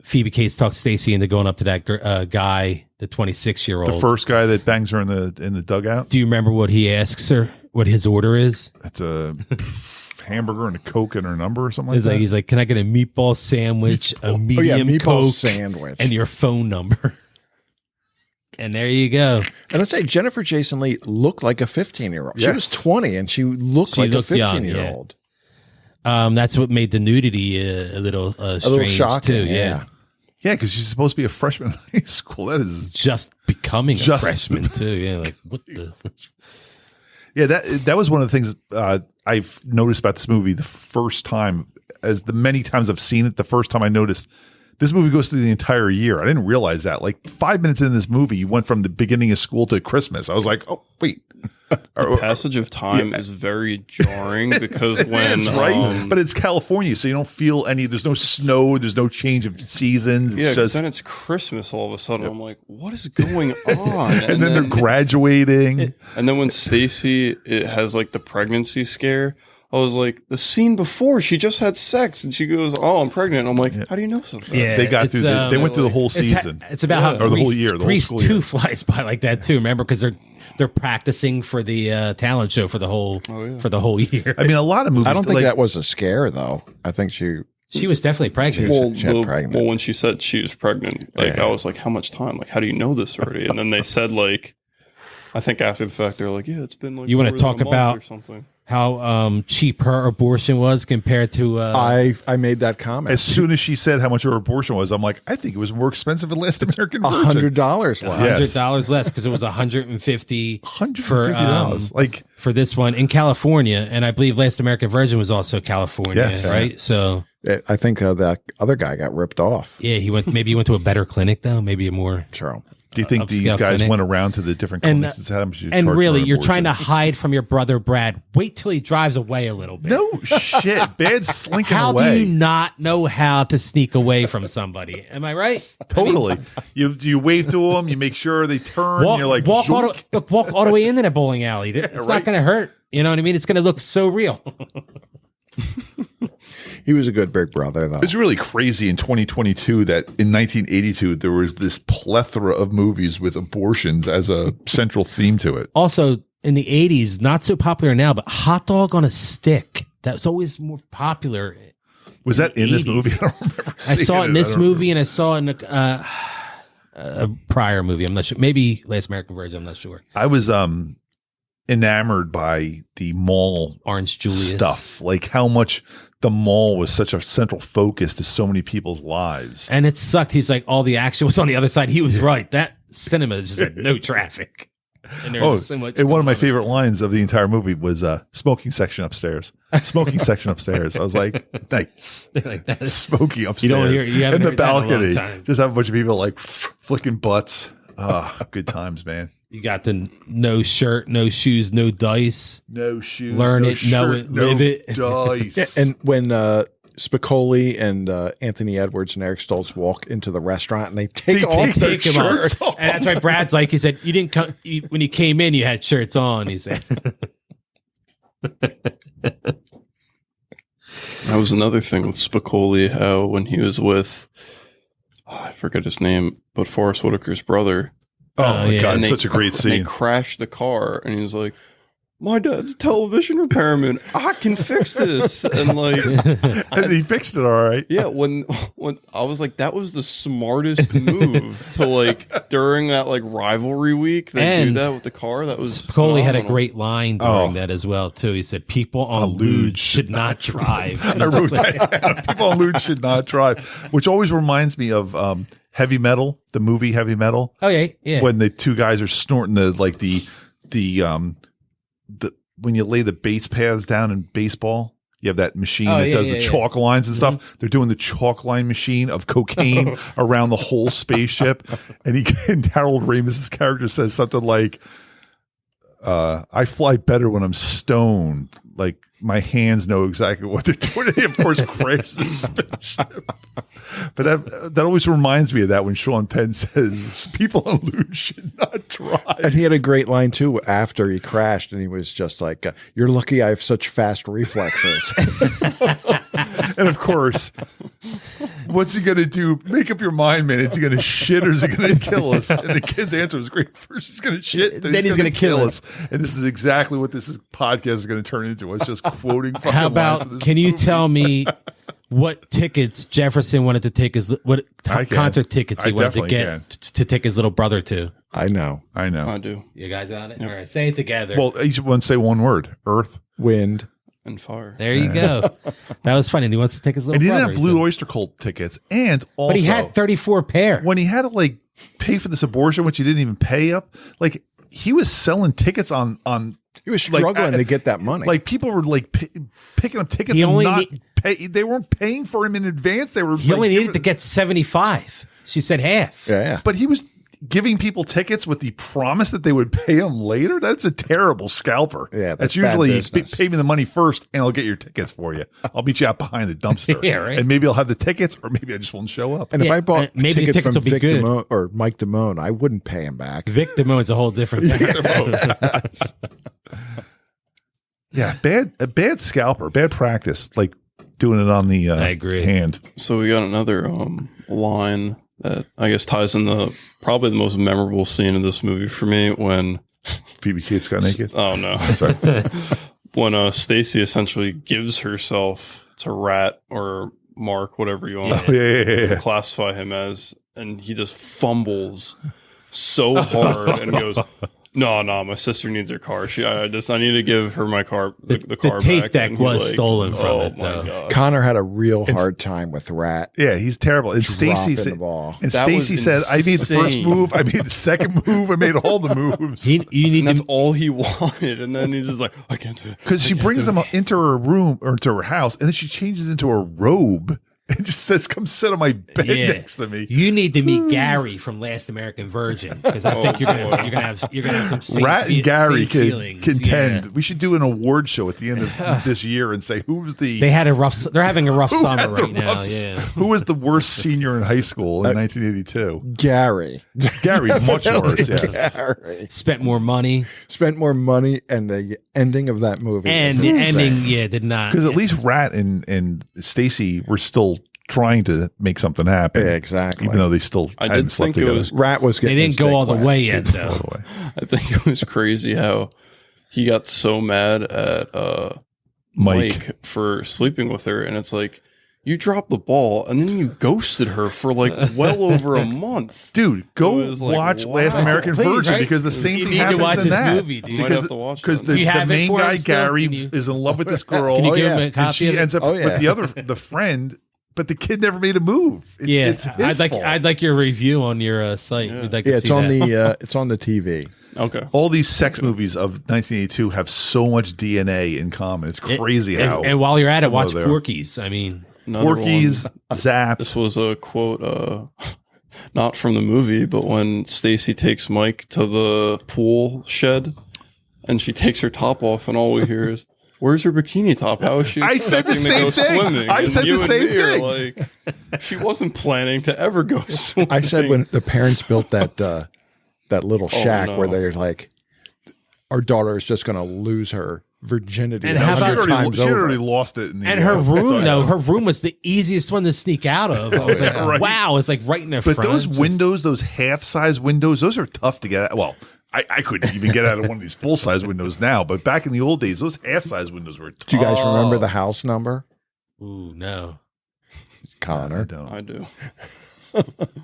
Phoebe Cates talked Stacy into going up to that guy, the 26-year-old, the first guy that bangs her in the dugout. Do you remember what he asks her? What his order is? It's a hamburger and a Coke and her number or something like that. He's like, can I get a meatball sandwich, a medium meatball Coke sandwich, and your phone number? And there you go. And let's say Jennifer Jason Leigh looked like a 15-year-old. Yes. She was 20 and she looked like a 15-year-old. That's what made the nudity a little strange shocking, too. Yeah, because she's supposed to be a freshman in high school. That is just becoming a freshman too. Yeah, like what the. Yeah, that was one of the things I've noticed about this movie the first time, as the many times I've seen it. The first time I noticed this movie goes through the entire year. I didn't realize that. Like 5 minutes in this movie, you went from the beginning of school to Christmas. I was like, oh wait. The passage of time is very jarring because when right, but it's California, so you don't feel any. There's no snow. There's no change of seasons. It's just, then it's Christmas all of a sudden. I'm like, what is going on? and then they're graduating. And then when Stacy has like the pregnancy scare, I was like, the scene before she just had sex and she goes, "Oh, I'm pregnant." I'm like, how do you know something? Yeah, they got through. They went through the whole season. It's about how or the whole year. Grease 2 flies by like that too. Remember, because they're practicing for the talent show for the whole year. I mean, a lot of movies. I don't think that was a scare though. I think she was definitely pregnant. She had pregnant. Well, when she said she was pregnant, I was like, how much time? Like, how do you know this already? And then they said like, I think after the fact, they're like, yeah, it's been like. You want to talk about or something. How cheap her abortion was compared to I made that comment. As soon as she said how much her abortion was, I'm like, I think it was more expensive than Last American Virgin. $100 less. $100 less because it was $150 for this one in California, and I believe Last American Virgin was also California, right? So I think that other guy got ripped off. Yeah, he went to a better clinic though, maybe a more true. Do you think these guys went around to the different clinics and really, you're trying to hide from your brother Brad? Wait till he drives away a little bit. No shit, Bad's slinking how away. How do you not know how to sneak away from somebody? Am I right? Totally. I mean, you wave to them, you make sure they turn. You're like walk all the way into the bowling alley. It's not going to hurt. You know what I mean? It's going to look so real. He was a good big brother, though. It's really crazy in 2022 that in 1982 there was this plethora of movies with abortions as a central theme to it. Also, in the 80s, not so popular now, but hot dog on a stick. That was always more popular. Was that in this movie? I don't remember. I saw it in this movie, and I saw it in a prior movie. I'm not sure. Maybe Last American Virgin. I'm not sure. I was enamored by the mall Orange Julius stuff, like how much the mall was such a central focus to so many people's lives. And it sucked. He's like, all the action was on the other side. He was right. That cinema is just like no traffic. And there's so much. And one of my favorite lines of the entire movie was smoking section upstairs. Smoking section upstairs. I was like, nice. Like that. Smoking upstairs. You don't hear, you haven't in the heard that in a long balcony. time. Just have a bunch of people like flicking butts. Good times, man. You got the no shirt, no shoes, no dice. No shoes. Learn no it, shirt, know it, live it. Dice. Yeah, and when Spicoli and Anthony Edwards and Eric Stoltz walk into the restaurant and they take their shirts off. And that's why Brad's like, he said, you didn't come when you came in, you had shirts on. He said. That was another thing with Spicoli, how when he was with, I forget his name, but Forrest Whitaker's brother. Oh my God, such a great scene. They crashed the car and he was like, my dad's a television repairman. I can fix this. And like, and he fixed it all right. Yeah. When I was like, that was the smartest move to like during that like rivalry week. They do that with the car. That was Spicoli had a great line during that as well too. He said, "People on luge should not drive." I wrote that down. People on luge should not drive, which always reminds me of Heavy Metal, the movie Heavy Metal. Oh yeah. When the two guys are snorting the when you lay the base paths down in baseball, you have that machine that does the chalk lines and stuff. They're doing the chalk line machine of cocaine around the whole spaceship. And Harold Ramis's character says something like, I fly better when I'm stoned. Like my hands know exactly what they're doing. And of course, crashes the spaceship. But that always reminds me of that when Sean Penn says, people on luge should not drive. And he had a great line too after he crashed, and he was just like, "You're lucky I have such fast reflexes." And of course, what's he going to do? Make up your mind, man. Is he going to shit or is he going to kill us? And the kid's answer was great. First, he's going to shit, then he's going to kill us. And this is exactly what this podcast is going to turn into. It's just quoting fucking How about, lines of this can you movie. tell me what tickets Jefferson wanted to take concert tickets he wanted to get to take his little brother to? I know. I do. You guys got it? All right, say it together. Well, each one say one word: Earth, Wind, and Fire. There you go. That was funny. And he wants to take his little and he brother. didn't have Blue Oyster Cult tickets, and also, but he had 34 pair. When he had to like pay for this abortion, which he didn't even pay up, like he was selling tickets on. He was struggling to get that money. Like people were like picking up tickets. They weren't paying for him in advance. They were. He only needed to get 75. She said half. Yeah. But he was giving people tickets with the promise that they would pay him later. That's a terrible scalper. Yeah, that's usually pay me the money first, and I'll get your tickets for you. I'll meet you out behind the dumpster. Yeah, right. And maybe I'll have the tickets, or maybe I just won't show up. And if I bought maybe tickets from will be Vic good. Damone or Mike Damone, I wouldn't pay him back. Vic Damone's a whole different thing. Yeah, a bad scalper, bad practice, like doing it on the I agree. hand. So we got another line that I guess ties in probably the most memorable scene of this movie for me when Phoebe Cates got naked. Oh no, sorry. When Stacy essentially gives herself to Rat or Mark, whatever you want to classify him as, and he just fumbles so hard and goes, No, my sister needs her car. I need to give her my car, the car the tape back. deck was stolen from it, my though. God. Connor had a real hard time with Rat. Yeah, he's terrible. And Stacy said, "I made the first move. I made the second move. I made all the moves." That's all he wanted, and then he's just like, "I can't do it." Because she brings him into her room or into her house, and then she changes into a robe. It just says, "Come sit on my bed next to me." You need to meet Gary from Last American Virgin, because I think you're gonna have some Rat and Gary contend. Yeah. We should do an award show at the end of this year and say who's the. They're having a rough summer right now. Yeah. Who was the worst senior in high school in 1982? Gary, much worse. Yes. Gary spent more money, and the ending of that movie. And the ending, did not. Because at least Rat and Stacy were still trying to make something happen. Yeah, exactly. Even though they still hadn't slept together. Rat was getting. They didn't go all the way yet, though. I think it was crazy how he got so mad at Mike for sleeping with her, and it's like, you dropped the ball and then you ghosted her for like well over a month. Dude, go watch Last American Virgin, because the same thing happens in that. Movie, dude. Because the main guy, Gary, is in love with this girl. Can you give him a copy and she ends up with the friend, but the kid never made a move. It's his fault. I'd like your review on your site. Yeah. We'd like to see it's on the TV. Okay. All these sex movies of 1982 have so much DNA in common. It's crazy how. And while you're at it, watch Porky's. I mean. Porky's, Zap. This was a quote, not from the movie, but when Stacy takes Mike to the pool shed and she takes her top off, and all we hear is, "Where's her bikini top? How is she expecting to go swimming?" I said the same thing. Like, she wasn't planning to ever go swimming. I said when the parents built that little shack where they're like, our daughter is just going to lose her virginity. And how about she already lost it. And her room, though, her room was the easiest one to sneak out of. I was like, wow, it's like right in the front. But those windows, those half-size windows, those are tough to get at. Well, I couldn't even get out of one of these full-size windows now, but back in the old days, those half-size windows were tough. Do you guys remember the house number? Ooh, no. Connor? I do.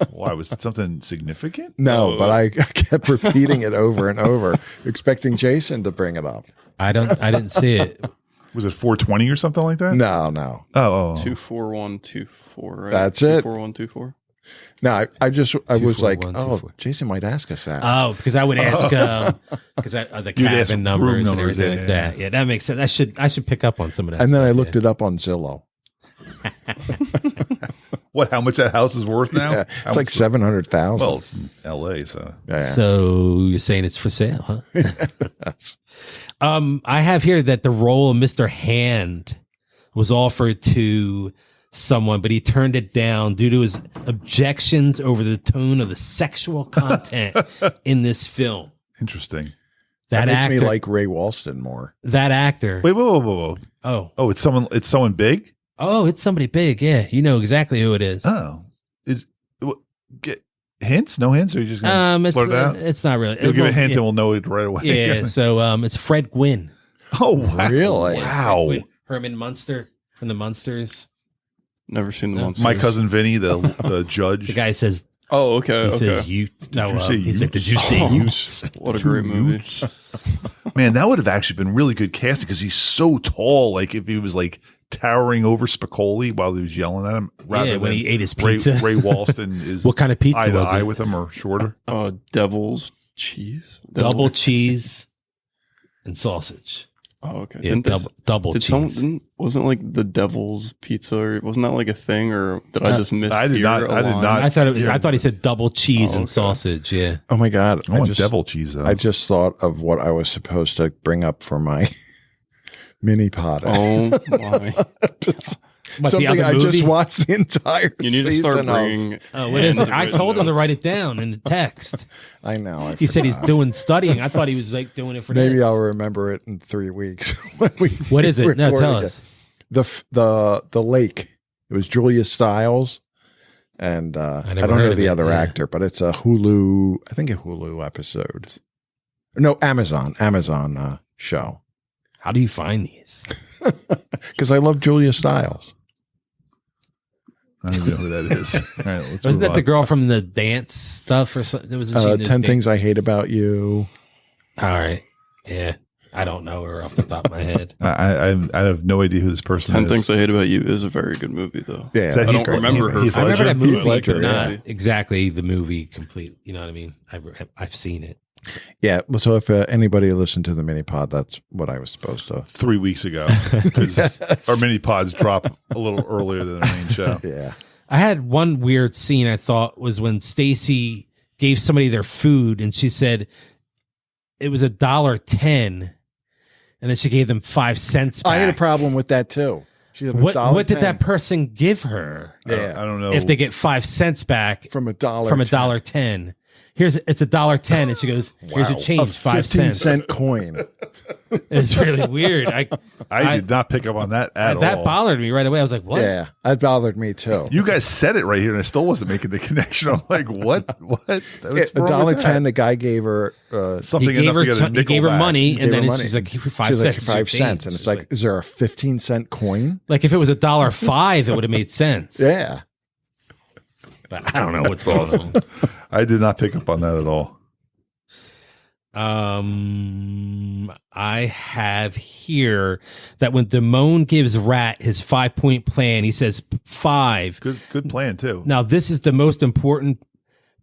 Why, was it something significant? No, but I kept repeating it over and over, expecting Jason to bring it up. I didn't see it. Was it 420 or something like that? No. Oh. 24124, right? That's it. 24124. No, I was like, 24124. Jason might ask us that. Oh, because I would ask because the You'd ask cabin numbers and numbers, everything like that. Yeah, that makes sense. I should pick up on some of that. And then stuff, I looked it up on Zillow. What? How much that house is worth now? Yeah, it's like 700,000. Well, it's in L.A., so. Yeah. So you're saying it's for sale, huh? I have here that the role of Mr. Hand was offered to someone, but he turned it down due to his objections over the tone of the sexual content in this film. Interesting. That makes actor, me like Ray Walston more. that actor. Wait, whoa. Oh, It's someone big? oh, it's somebody big. Yeah, you know exactly who it is. Oh. Get hints? No hints? Or are you just going to blurt it out? It's not really. You'll give a hint and we'll know it right away. Yeah, so it's Fred Gwynn. Oh, wow. Really? Wow. Fred Gwynn. Herman Munster from the Munsters. Never seen the Monsters. My cousin Vinny, the judge. The guy says, Oh, okay. he says, you. No, you say he's like, Utes? did you say Oh. Utes? What a great movie. Utes. Man, that would have actually been really good casting because he's so tall. Like if he was like towering over Spicoli while he was yelling at him, rather when than he ate his pizza. Ray Walston is What kind of pizza eye to was eye it? with him or shorter. Devil's cheese. Double cheese and sausage. Oh, okay. Yeah, double Did cheese. wasn't like the Devil's Pizza? Or wasn't that like a thing? Or did I just miss? I did not- I did not- I thought he said double cheese and okay. sausage. Yeah. Oh my God. I want devil cheese though. I just thought of what I was supposed to bring up for my mini pod. Oh my! What, Something the other I movie? just watched the entire You need to season start of. bringing. Oh, what is it? I handwritten told him to notes. write it down in the text. I know. He said he's doing studying. I thought he was like doing it for Maybe this. I'll remember it in 3 weeks. when we What is it? No, record tell again. us. The lake. It was Julia Stiles, and I never don't heard know of the it, other yeah. actor, but it's a Hulu. I think a Hulu episode. No, Amazon show. How do you find these? Because I love Julia Stiles. I don't even know who that is. All right, let's Wasn't move that on. the girl from the dance stuff or something? Was 10 Things I Hate About You. All right. Yeah. I don't know her off the top of my head. I have no idea who this person 10 is. Things I Hate About You is a very good movie, though. Yeah, Is that I Heath- don't remember her. Heath I remember that Ledger? movie, Ledger, but not yeah. exactly the movie complete. You know what I mean? I've seen it. yeah. Well, so if anybody listened to the mini pod, that's what I was supposed to. 3 weeks ago because our mini pods drop a little earlier than the main show. Yeah. I had one weird scene I thought was when Stacy gave somebody their food and she said it was $1.10 and then she gave them 5 cents back. I had a problem with that too. She had What did $1.10 that person give her Yeah. I don't know. if they get 5 cents back from $1 from $1.10? It's $1.10 and she goes, here's your a change, 5 cents. 15-cent coin. It's really weird. I did not pick up on that at all. That bothered me right away. I was like, what? Yeah, that bothered me too. You guys said it right here, and I still wasn't making the connection. I'm like, what? What's wrong with $1.10. that? The guy gave her Something He gave enough her, to get a he nickel gave her back. money, Gave and her then money. she's like, give her 5 She's like, cents. 5 change. cents, and it's like, is there a 15-cent coin? like if it was $1.05, it would have made sense. Yeah. But I don't know what's awesome. I did not pick up on that at all. I have here that when Damone gives Rat his 5-point plan, he says 5. Good plan too. Now, this is the most important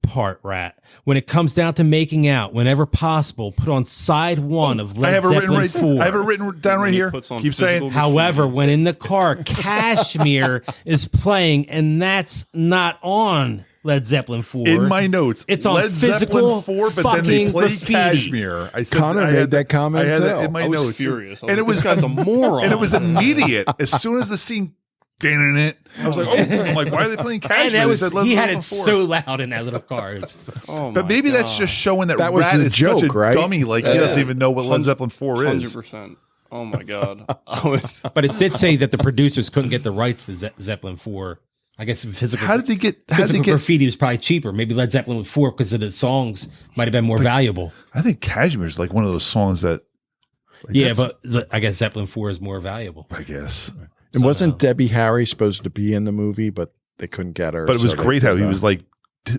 part, Rat. When it comes down to making out, whenever possible, put on side 1 of Led I have it written Zeppelin right. 4. I have it written down right He here. puts on Keep physical saying. However, when in the car, Kashmir is playing, and that's not on Led Zeppelin 4. In my notes, It's on Led physical Zeppelin 4, but then they fucking play graffiti. Cashmere. I said Connor I made had that comment, I had too. that in my I was notes. furious. I was and it like, was this guy's a moron. And it was immediate. As soon as the scene, in it, I was like, oh, I'm like, why are they playing Cashmere? And that They was, said Led he had Zeppelin it 4. so loud in that little car. It's just like, Oh But my maybe that's God. just showing that, That was Rat the is such a joke, right? dummy. Like he doesn't even know what Led Zeppelin 4 is. 100%. Oh my God. I was. but it did say that the producers couldn't get the rights to Zeppelin 4 I guess physical. How did they get graffiti was probably cheaper. Maybe Led Zeppelin with 4 because of the songs might have been more valuable. I think Cashmere is like one of those songs that. But I guess Zeppelin 4 is more valuable. I guess. And wasn't Debbie Harry supposed to be in the movie, but they couldn't get her? But it was great how he was like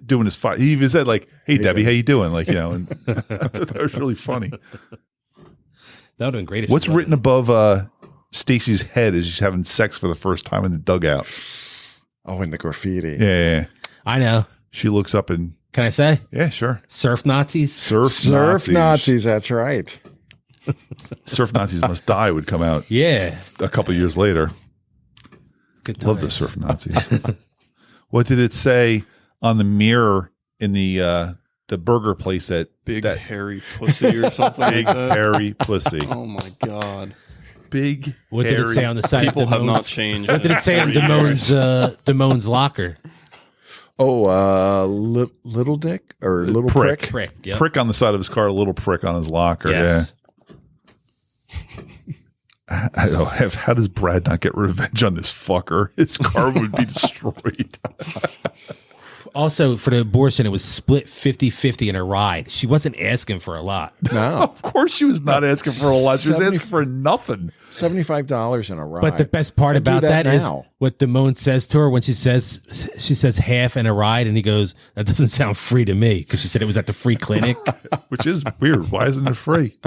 doing his fight. He even said like, "Hey Debbie, how you doing?" Like, and that was really funny. That would have been great. What's written above Stacy's head as she's having sex for the first time in the dugout? Oh, in the graffiti. Yeah. I know. She looks up and. Can I say? Yeah, sure. Surf Nazis. Surf Nazis. That's right. Surf Nazis Must Die would come out. Yeah. A couple years later. Good times. Love the Surf Nazis. What did it say on the mirror in the burger place at Big hairy pussy or something? Big hairy pussy. Oh my God. Big. What did it say on the side? People have not changed. What did it say on Damone's locker? Oh, little dick or little prick? Prick on the side of his car, a little prick on his locker. Yes. Yeah. I don't have. How does Brad not get revenge on this fucker? His car would be destroyed. Also, for the abortion, it was split 50-50 in a ride. She wasn't asking for a lot. No. Of course she was not asking for a lot. She was asking for nothing. $75 in a ride. But the best part about that is what Damone says to her when she says half in a ride, and he goes, "That doesn't sound free to me," because she said it was at the free clinic. Which is weird. Why isn't it free?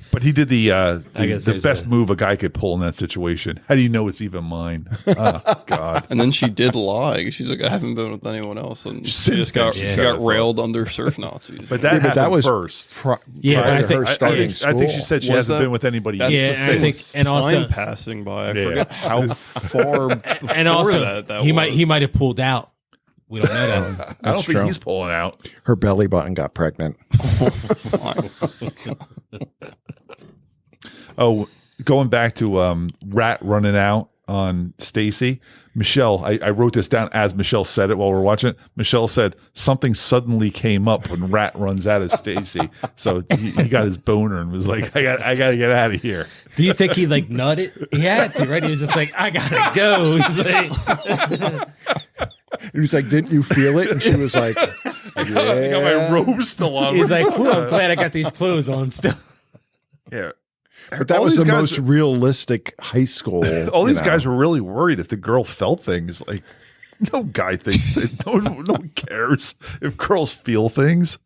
But he did the best move a guy could pull in that situation. How do you know it's even mine? Oh, God. And then she did lie. She's like, I haven't been with anyone else. And she just got railed under surf Nazis. But that was first. I think she said she hasn't been with anybody. Yeah, I think, and also time passing by. I forget how far. And also, that he might have pulled out. We don't know that. I don't think he's pulling out. Her belly button got pregnant. Oh, going back to Rat running out on Stacy. Michelle, I wrote this down as Michelle said it while we're watching it. Michelle said something suddenly came up when Rat runs out of Stacy. So he got his boner and was like, I got to get out of here. Do you think he like nutted? He had to, right? He was just like, I gotta go. He's like, he was like, didn't you feel it? And she was like, I got my robe still on. He's like, cool, I'm glad I got these clothes on still. Yeah. But that was the most realistic high school. All these guys were really worried if the girl felt things. Like, no guy thinks it. No one cares if girls feel things.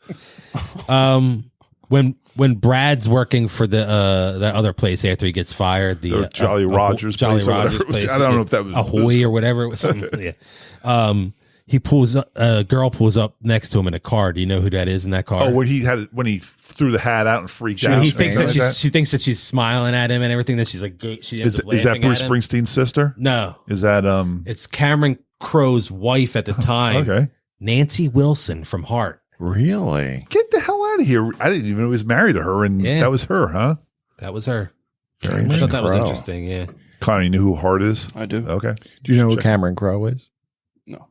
When Brad's working for the other place after he gets fired, the Jolly Rogers place. I don't know if that was Ahoy or whatever. It was something. Yeah. He pulls up, a girl pulls up next to him in a car. Do you know who that is in that car? Oh, when he threw the hat out and freaked out. He thinks that she thinks that she's smiling at him and everything. That she's like, is that Bruce Springsteen's sister? No. Is that It's Cameron Crowe's wife at the time. Okay. Nancy Wilson from Heart. Really? Get the hell out of here! I didn't even know he was married to her, and that was her, huh? That was her. Cameron I thought that Crowe. was interesting. Yeah. Connor, you knew who Hart is? I do. Okay. Do you know who Cameron Crowe is? No.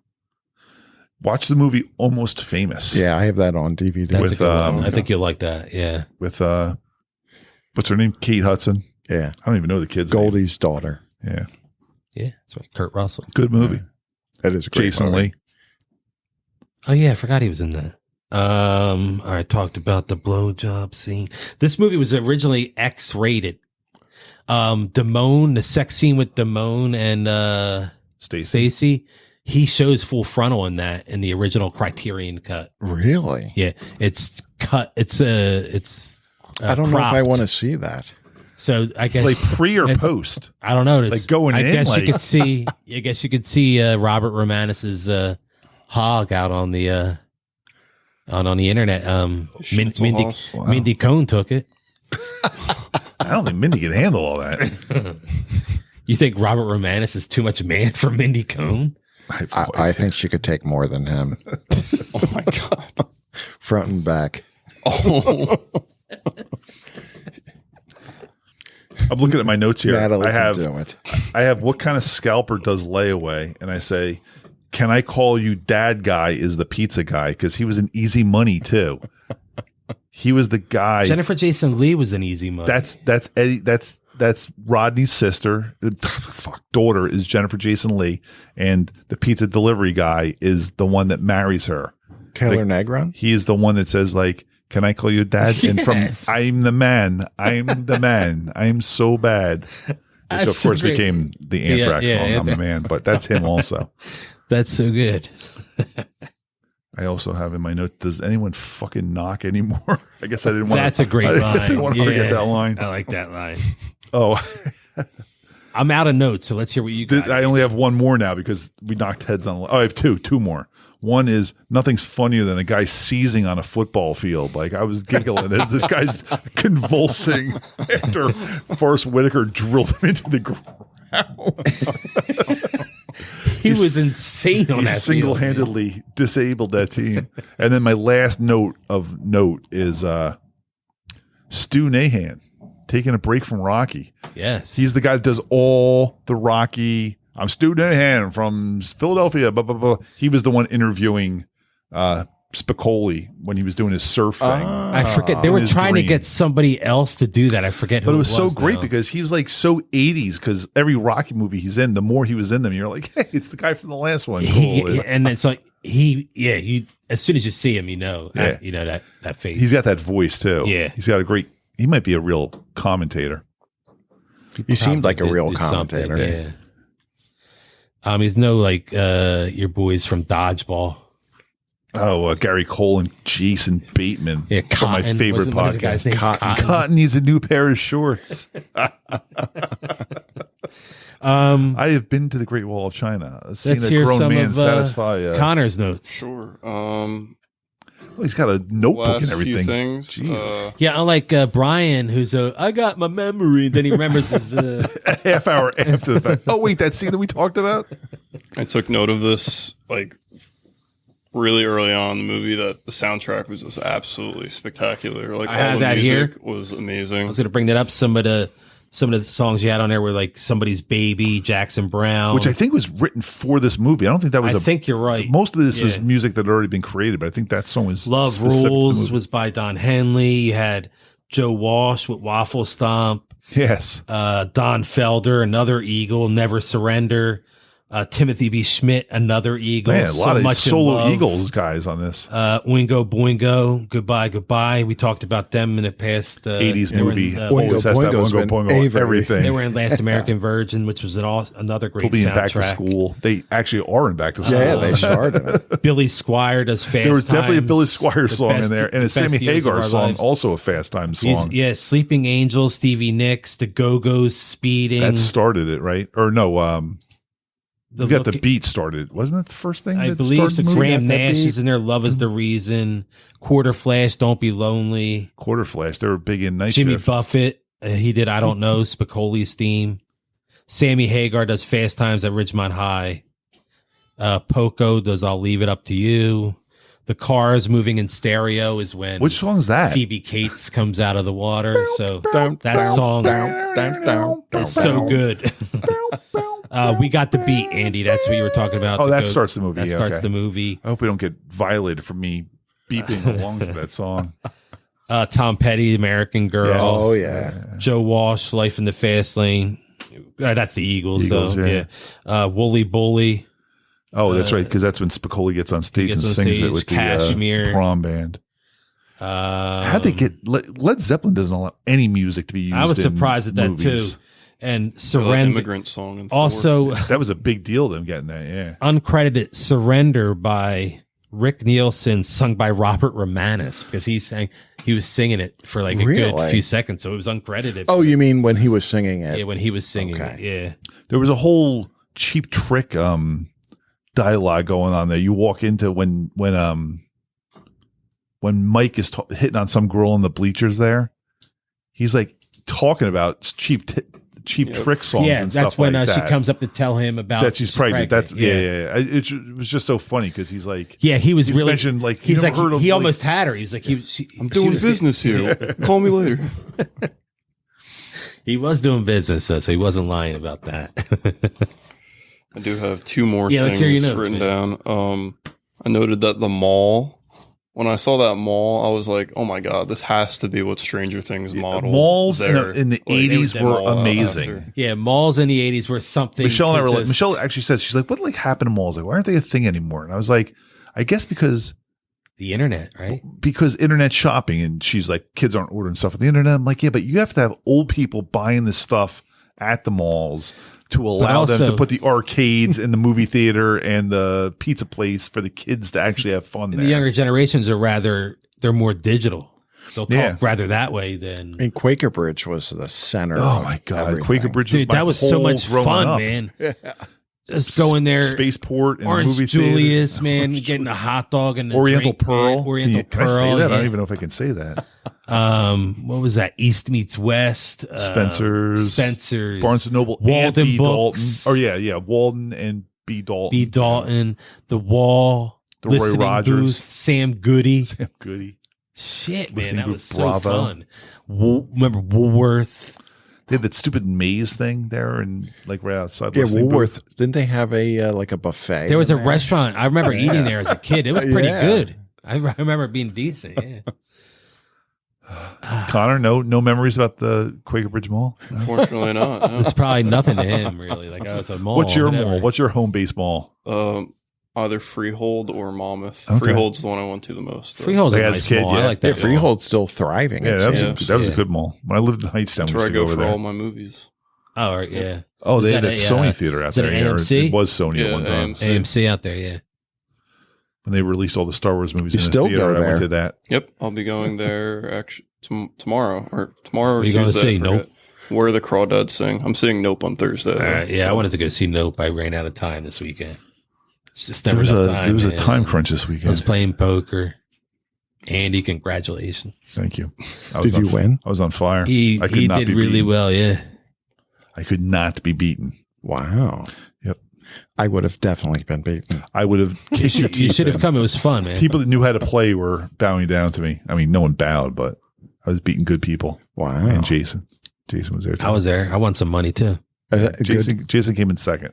Watch the movie Almost Famous. Yeah, I have that on DVD. That's a good one. I think you'll like that. Yeah. With what's her name? Kate Hudson. Yeah. I don't even know the kid's Goldie's daughter. name. Yeah. That's right. Kurt Russell. Good movie. That is a great Jason movie. Lee. Oh yeah, I forgot he was in that. I talked about the blowjob scene. This movie was originally X-rated. Damone, the sex scene with Damone and Stacy, he shows full frontal in that in the original Criterion cut. Really? Yeah, it's cut. It's I don't know if I want to see that. So I guess like pre or post. I don't know. Like going I in. guess like, you could see. I guess you could see Robert Romanus's hog out on the on the internet. Mindy Cohn took it. I don't think Mindy can handle all that. You think Robert Romanus is too much man for Mindy Cohn? I think she could take more than him. Oh my God. Front and back. Oh. I'm looking at my notes here. Natalie I have can do it. I have what kind of scalper does layaway, and I say, can I call you Dad Guy is the pizza guy, because he was an Easy Money He was the guy. Jennifer Jason Leigh was an Easy Money. That's Eddie. That's that's Rodney's sister. Daughter is Jennifer Jason Leigh, and the pizza delivery guy is the one that marries her. Taylor Negron. He is the one that says like, "Can I call you Dad?" And from "I'm the man, I'm the man, I'm so bad," which of course became the Anthrax song, "I'm the man." But that's him also. That's so good. I also have in my note, does anyone fucking knock anymore? I guess I didn't want. That's a great line. I guess I didn't want to forget that line. I like that line. Oh. I'm out of notes, so let's hear what you got. I only have one more now because we knocked heads on. Oh, I have two more. One is nothing's funnier than a guy seizing on a football field. Like I was giggling as this guy's convulsing after Forrest Whitaker drilled him into the ground. He was insane on that field. Single-handedly disabled that team. And then my last note is Stu Nahan taking a break from Rocky. Yes. He's the guy that does all the Rocky. I'm Stu Nahan from Philadelphia. Blah, blah, blah. He was the one interviewing Spicoli when he was doing his surf thing. I forget. They were trying to get somebody else to do that. I forget who But it it was so great though. because he was like so 80s because every Rocky movie he's in, the more he was in them, you're like, hey, it's the guy from the last one. Cool. And it's like you as soon as you see him, you know that face. He's got that voice too. Yeah. He's got he might be a real commentator. He seemed like a Did real do commentator. something, yeah. He's no like your boys from Dodgeball. Oh, Gary Cole and Jason Bateman. Yeah, from my favorite Wasn't one of the guys' podcast. names Cotton needs a new pair of shorts. I have been to the Great Wall of China. I've seen Let's a hear grown some man of satisfy. Connor's notes. Sure. Well, he's got a notebook Last and everything. few things. Yeah, unlike Brian, who's I got my memory. Then he remembers his. A half hour after the fact. Oh, wait, that scene that we talked about? I took note of this like really early on in the movie that the soundtrack was just absolutely spectacular. Like I all had the that music here. was I amazing. was going to bring that up. Some of the songs you had on there were like Somebody's Baby, Jackson Brown, Which I think was written for this movie. I don't think that was I think you're right. Most of this was Yeah. music that had already been created, but I think that song was Love specific to the Rules movie. was by Don Henley. You had Joe Walsh with Waffle Stomp. Yes. Don Felder, another Eagle, Never Surrender. Timothy B. Schmidt, another Eagle. Man, a So lot of Much in solo Love. Eagles guys on this. Oingo Boingo, Goodbye, Goodbye. We talked about them in the past. 80s they were movie. in, Always has that Boingo's Oingo been Boingo, Avery. everything. they were in Last American Virgin, which was another great They'll be in soundtrack. Back to School. They actually are in Back to School. Yeah, they starred in it. Billy Squire does Fast There was definitely a Times, Billy Squire the song best- in there, and the a Sammy best years of Hagar our song, lives. also a Fast Time song. Sleeping Angels, Stevie Nicks, The Go-Go's, Speeding. That started it, right? Or no, the we got the Look- beat started. Wasn't that the first thing? I that believe started so. the movie? Graham Got that Nash beat? is in there. Love is the Reason. Quarter Flash, Don't Be Lonely. Quarter Flash. They were big in Night Jimmy Shift. Buffett, he did I Don't Know, Spicoli's theme. Sammy Hagar does Fast Times at Ridgemont High. Poco does I'll Leave It Up to You. The Cars Moving in Stereo is when Which song's that? Phoebe Cates comes out of the water. So that song is so good. We Got the Beat, Andy. That's what you were talking about. Oh, The that Go- starts the movie. That Yeah, starts okay. the movie. I hope we don't get violated for me beeping along to that song. Tom Petty, American Girl. Yes. Oh, yeah. Joe Walsh, Life in the Fast Lane. That's the Eagles, Eagles, though. yeah. Yeah. Wooly Bully. Oh, that's right, because that's when Spicoli gets on stage and gets on sings stage, it with Kashmir. the prom band. How'd they get Led Zeppelin doesn't allow any music to be used. I was in surprised at that, movies. too. And The Surrender. immigrant song. In Also, That was a big deal, them getting that, yeah. uncredited Surrender by Rick Nielsen, sung by Robert Romanus, because he was singing it for like a good Really? few seconds. So it was uncredited. Oh, you mean when he was singing it? yeah, when he was singing Okay. it. Yeah. There was a whole Cheap Trick dialogue going on there. You walk into when Mike is hitting on some girl in the bleachers there, he's like talking about cheap Trick songs Yeah, and that's stuff when like that. she comes up to tell him about that she's pregnant. That's yeah. It was just so funny because he's like, Yeah, he was he's really mentioned, like, he's you like never heard of, he like- almost had her. He was like I'm doing business here. Call me later. He was doing business, so he wasn't lying about that. I do have two more Yeah, let's things hear your notes, written man. down. I noted that the mall when I saw that mall, I was like, "Oh my god, this has to be what Stranger Things modeled." Malls in the Like, 80s were amazing. after. Yeah, malls in the 80s were something. Michelle and I were like, just- Michelle actually said, she's like, what like happened to malls? Like, why aren't they a thing anymore? And I was like, I guess because the internet, right? Because internet shopping. And she's like, kids aren't ordering stuff on the internet. I'm like, yeah, but you have to have old people buying this stuff at the malls to allow them to put the arcades and the movie theater and the pizza place for the kids to actually have fun there. The younger generations are they're more digital. They'll talk rather that way than. I mean, Quaker Bridge was the center. Oh my god, everything. Quaker Bridge! Dude, that was so much fun, up. man. Just going there, Spaceport, and Orange movie Julius, theater. man, getting a hot dog and a Oriental drink, Pearl. man. Oriental Can I Pearl. say that? Yeah. I don't even know if I can say that. What was that? East meets West. Spencer's, Barnes and Noble, Walden and B. Dalton. Books. Oh yeah, Walden and B. Dalton. B. Dalton, The Wall, The Roy Listening Rogers. Booth, Sam Goody. Sam Goody. Shit, man, Listening that Booth, was so Bravo. fun. Remember Woolworth? They had that stupid maze thing there, and like right outside. Yeah, Listening Woolworth. Booth. Didn't they have a like a buffet? There was a in there? restaurant. I remember eating there as a kid. It was pretty Yeah. good. I remember it being decent. Yeah. Connor, no memories about the Quaker Bridge Mall. No? Unfortunately, not. No. It's probably nothing to him, really. Like, oh, it's a mall. What's your whatever. mall? What's your home base mall? Either Freehold or Monmouth. Okay. Freehold's the one I went to the most. Freehold's Like a as a nice kid, mall. I yeah. like Yeah, that. mall. Freehold's still thriving. Yeah, it that seems. was a Yeah. good mall. When I lived in Heightstown, That's we where used I to go go over for there. all my movies. Oh, right, yeah. Oh, they Is had that that a, Sony theater out is that there. an Yeah, or AMC? it was Sony at Yeah, one time. AMC. AMC out there, yeah. When they released all the Star Wars movies You in the still theater, go I went there. to that. Yep, I'll be going there actually tomorrow or What are you going to Tuesday, see? I forget. Nope. Where the Crawdads Sing. I'm seeing Nope on Thursday. All right, yeah, I so- wanted to go see Nope. I ran out of time this weekend. It's just There never was enough a time. there was a man. time crunch this I was weekend. playing poker. Andy, congratulations. Thank you. I was Did you win? I was on fire. He I could not did be really beaten. well, yeah. I could not be beaten. Wow. Yep. I would have definitely been beaten. I would have. You should have come. It was fun, man. People that knew how to play were bowing down to me. I mean, no one bowed, but I was beating good people. Wow. And Jason was there too. I was there. I won some money too. Good. Jason came in second.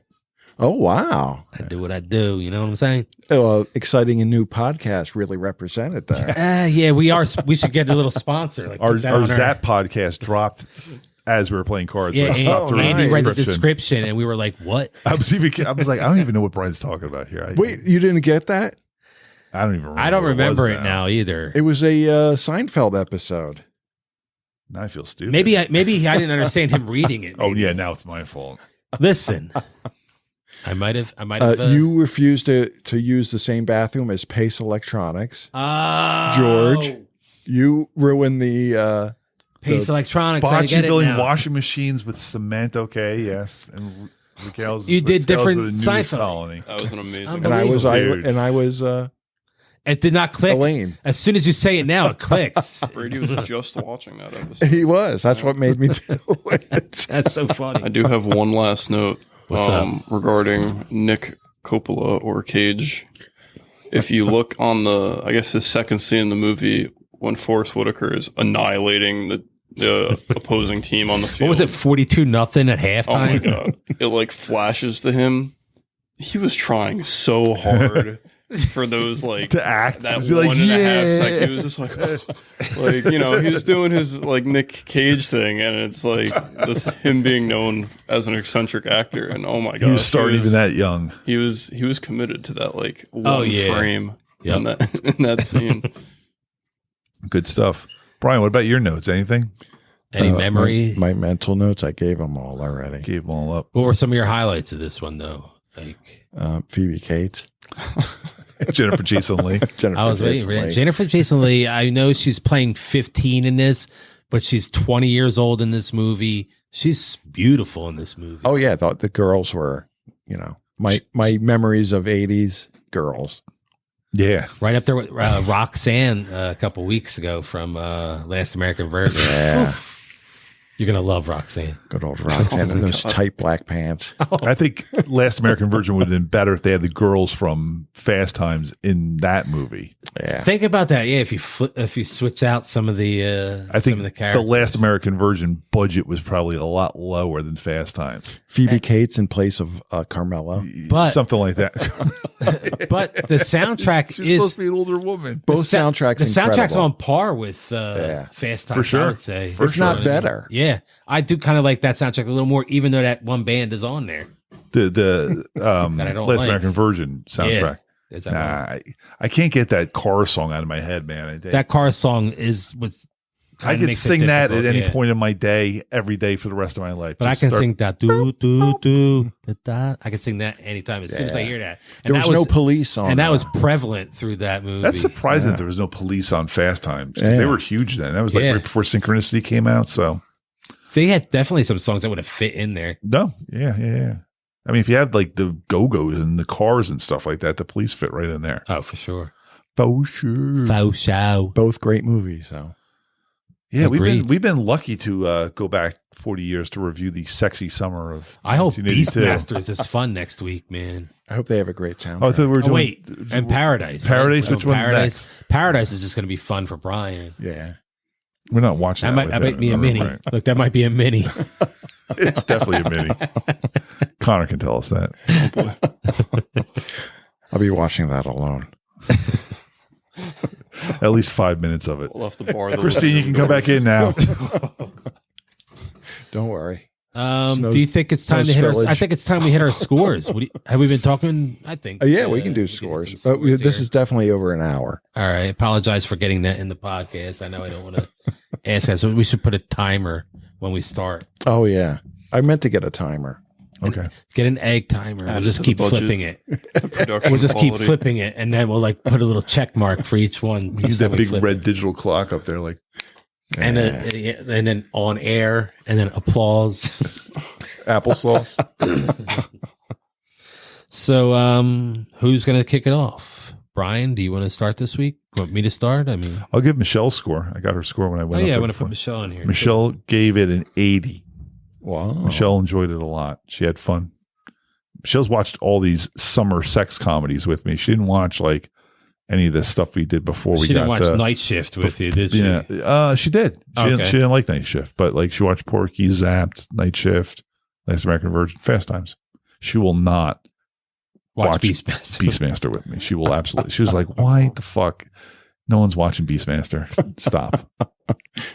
Oh, wow. I do what I do. You know what I'm saying? Exciting and new podcast really represented there. Yeah, we are. We should get a little sponsor. Like Our put that on Zap podcast dropped as we were playing cards. Yeah, so I stopped Andy, to read Andy read the description. description, and we were like, "What?" I was like, I don't even know what Brian's talking about here. Wait, you didn't get that? I don't even remember. I don't what remember was it now either. It was a Seinfeld episode. Now I feel stupid. Maybe I didn't understand him reading it. Oh maybe. yeah, now it's my fault. Listen, I might have. You refused to use the same bathroom as Pace Electronics. George. You ruined the Pace Electronics. I Bocce get it filling now. washing machines with cement. Okay, yes, and Raquel's. You did Raquel's different the newest Seinfeld. colony. That was an amazing. And and I was It did not click. Elaine. As soon as you say it now, it clicks. Brady was just watching that episode. He was. That's what made me do it. That's so funny. I do have one last note What's up? regarding Nick Coppola or Cage. If you look on I guess his second scene in the movie when Forrest Whitaker is annihilating the opposing team on the field. What was it? 42-0 at halftime. Oh my god! It like flashes to him. He was trying so hard for those like To act. that Was he like, 1.5 seconds. yeah? He was just like he was doing his like Nick Cage thing, and it's like this him being known as an eccentric actor. And oh my god, He was starting even that young. He was committed to that like one Oh, yeah. frame Yep. in that scene. Good stuff. Brian, what about your notes? Anything? Any memory? My mental notes, I gave them all already. Gave them all up. What were some of your highlights of this one, though? Like, Phoebe Cates. Jennifer Jason Leigh. Jennifer I was waiting Jason for that. Leigh. Jennifer Jason Leigh. I know she's playing 15 in this, but she's 20 years old in this movie. She's beautiful in this movie. Oh yeah, the girls were, my memories of 80s girls. Yeah. Right up there with Roxanne a couple weeks ago from Last American Virgin. Yeah. You're gonna love Roxanne. Good old Roxanne in those tight black pants. I think Last American Virgin would have been better if they had the girls from Fast Times in that movie. Yeah. Think about that. Yeah, if you switch out some of the I think some of the characters. the Last American Virgin budget was probably a lot lower than Fast Times. Phoebe Cates in place of Carmela. But- something like that. But the soundtrack She's is supposed to be an older woman. Both soundtracks. The soundtrack's incredible. on par with Fast Times. For sure. I would say, If not better. Yeah, I do kind of like that soundtrack a little more, even though that one band is on there. The That I don't Last like. American Virgin soundtrack. Is that one? I can't get that car song out of my head, man. That car song was. I could sing that at any point in my day, every day for the rest of my life. But I can sing that do do do da, da. I can sing that anytime as soon as I hear that. And There was no police on, and that was prevalent through that movie. That's surprising that there was no police on Fast Times, because they were huge then. That was like right before Synchronicity came out. So they had definitely some songs that would have fit in there. no, yeah. I mean, if you have like the Go-Go's and the Cars and stuff like that, the police fit right in there. Oh, for sure. For sure. Faux show. both great movies. So Yeah, Agreed. we've been lucky to go back 40 years to review the sexy summer of. I hope 1982. Beastmasters is fun next week, man. I hope they have a great soundtrack. Oh, I thought we were doing. Oh, wait, and Paradise. Paradise? Right? Which one's Paradise? Paradise is just going to be fun for Brian. Yeah. We're not watching that. That might be a mini. Right. Look, that might be a mini. It's definitely a mini. Connor can tell us that. Oh boy. I'll be watching that alone. At least 5 minutes of it. We'll have to bar the Christine, you can come back in now. Don't worry. Do you think it's time to hit our? I think it's time we hit our scores. Have we been talking? I think. Yeah, we can do scores. But this is definitely over an hour. All right. Apologize for getting that in the podcast. I know I don't want to ask that, so we should put a timer when we start. Oh, yeah. I meant to get a timer. Okay. Get an egg timer. We'll just keep flipping it. production We'll just keep quality. flipping it, and then we'll like put a little check mark for each one. Use that big red digital clock up there, like and then on air, and then applause. applesauce. So, who's gonna kick it off? Brian, do you want to start this week? Want me to start? I mean, I'll give Michelle's score. I got her score when I went. I up want to before. put Michelle in here. Michelle gave it an 80. Wow. Michelle enjoyed it a lot. She had fun. Michelle's watched all these summer sex comedies with me. She didn't watch like any of the stuff we did before She we didn't got watch to Night Shift with you, did she? Yeah, she did. She didn't like Night Shift, but like she watched Porky, Zapped, Night Shift, Last American Virgin, Fast Times. She will not Watch Beastmaster. Beastmaster with me. She will absolutely. She was like, "Why the fuck? No one's watching Beastmaster. Stop."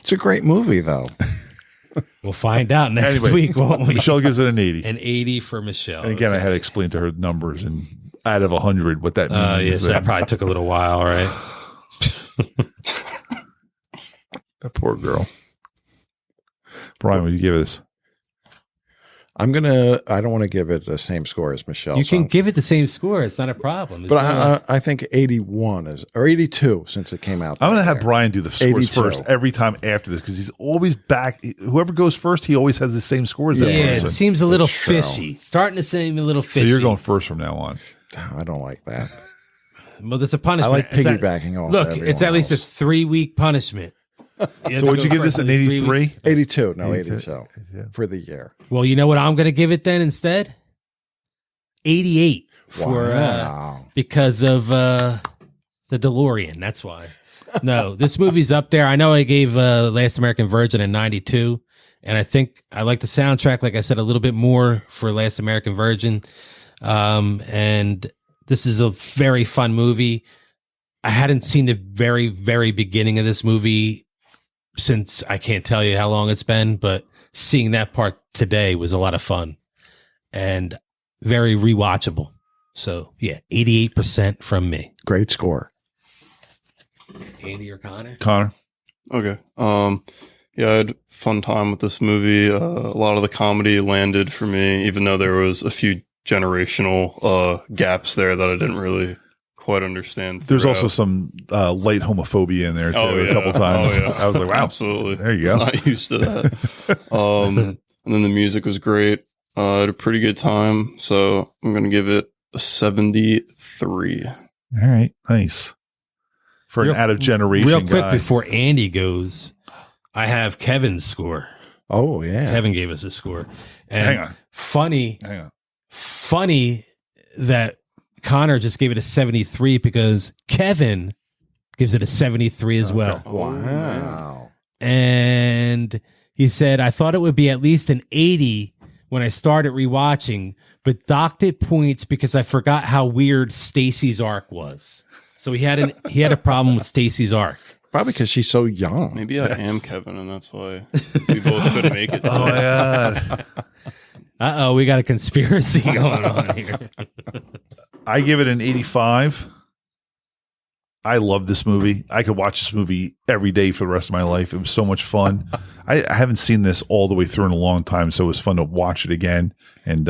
It's a great movie, though. We'll find out next Anyway, week, won't we? Michelle gives it an 80. An 80 for Michelle. And again, I had to explain to her numbers and out of 100 what that means. Yes, that probably took a little while, right? That poor girl. Brian, what do you give this? I don't want to give it the same score as Michelle. You can give it the same score. It's not a problem. But I think 81 is, or 82 since it came out. I'm going to have Brian do the scores 82. first every time after this because he's always back. Whoever goes first, he always has the same scores. Yeah, that it person. seems a little That's true. fishy. Starting to seem a little So fishy. you're going first from now on. I don't like that. Well, there's a I punishment. like piggybacking off. Look, it's at least a 3-week punishment. So would you give this an 83? 82. No, 82. 82 Yeah. for the year. Well, you know what I'm going to give it then instead? 88 for Wow. because of the DeLorean. That's why. No, this movie's up there. I know I gave Last American Virgin a 92, and I think I like the soundtrack, like I said, a little bit more for Last American Virgin. And this is a very fun movie. I hadn't seen the very, very beginning of this movie since I can't tell you how long it's been, but seeing that part today was a lot of fun and very rewatchable. So yeah, 88% from me. Great score. Andy or Connor? Connor? Okay. Yeah, I had fun time with this movie. A lot of the comedy landed for me, even though there was a few generational gaps there that I didn't really quite understand. There's throughout. also some light homophobia in there too, Oh, yeah. a couple times. Oh, yeah. I was like, wow, Absolutely. there you go. Not used to that. And then the music was great. I had a pretty good time, so I'm going to give it a 73. All right, nice. For an out of generation Real quick guy. before Andy goes, I have Kevin's score. Oh, yeah. Kevin gave us a score. And Hang on. Funny that Connor just gave it a 73 because Kevin gives it a 73 as well. Wow. And he said, I thought it would be at least an 80 when I started rewatching, but docked it points because I forgot how weird Stacy's arc was. So he had a problem with Stacy's arc. Probably because she's so young. Maybe I am Kevin, and that's why we both couldn't make it. Oh my God. Uh-oh, we got a conspiracy going on here. I give it an 85. I love this movie. I could watch this movie every day for the rest of my life. It was so much fun. I haven't seen this all the way through in a long time, so it was fun to watch it again and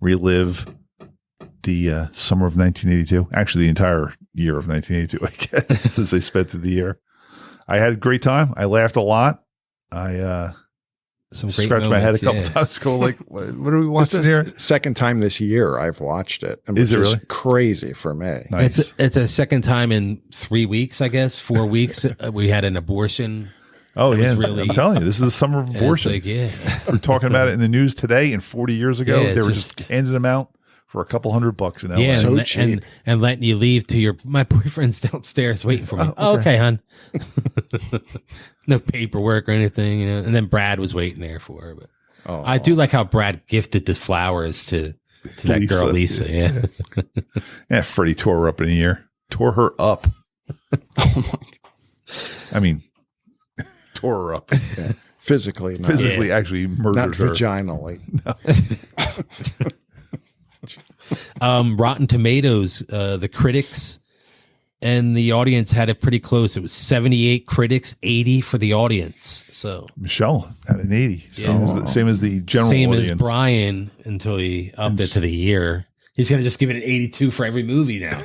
relive the summer of 1982. Actually, the entire year of 1982, I guess, since they sped through the year. I had a great time. I laughed a lot. I scratched my head a couple times, going like, "What are we watching here?" Second time this year I've watched it. Is it really crazy for me? Nice. It's a second time in 3 weeks, I guess, 4 weeks. We had an abortion. Oh yeah, really, I'm telling you, this is a summer of abortion. Like, yeah, we're talking about it in the news today. And 40 years ago, they were just handing them out for a couple $100 in LA. Yeah, so cheap. And letting you leave to my boyfriend's downstairs waiting for me. Oh, okay, hon. No paperwork or anything, And then Brad was waiting there for her. But I do like how Brad gifted the flowers to that girl, Lisa. Yeah. Yeah, Freddie tore her up in a year. Tore her up. Oh my God. I mean, tore her up. Yeah. Physically, actually murdered not her. Vaginally. No. Rotten Tomatoes, the critics and the audience had it pretty close. It was 78 critics, 80 for the audience. So Michelle had an 80. Same as the general audience. Same as Brian until he upped it to the year. He's going to just give it an 82 for every movie now.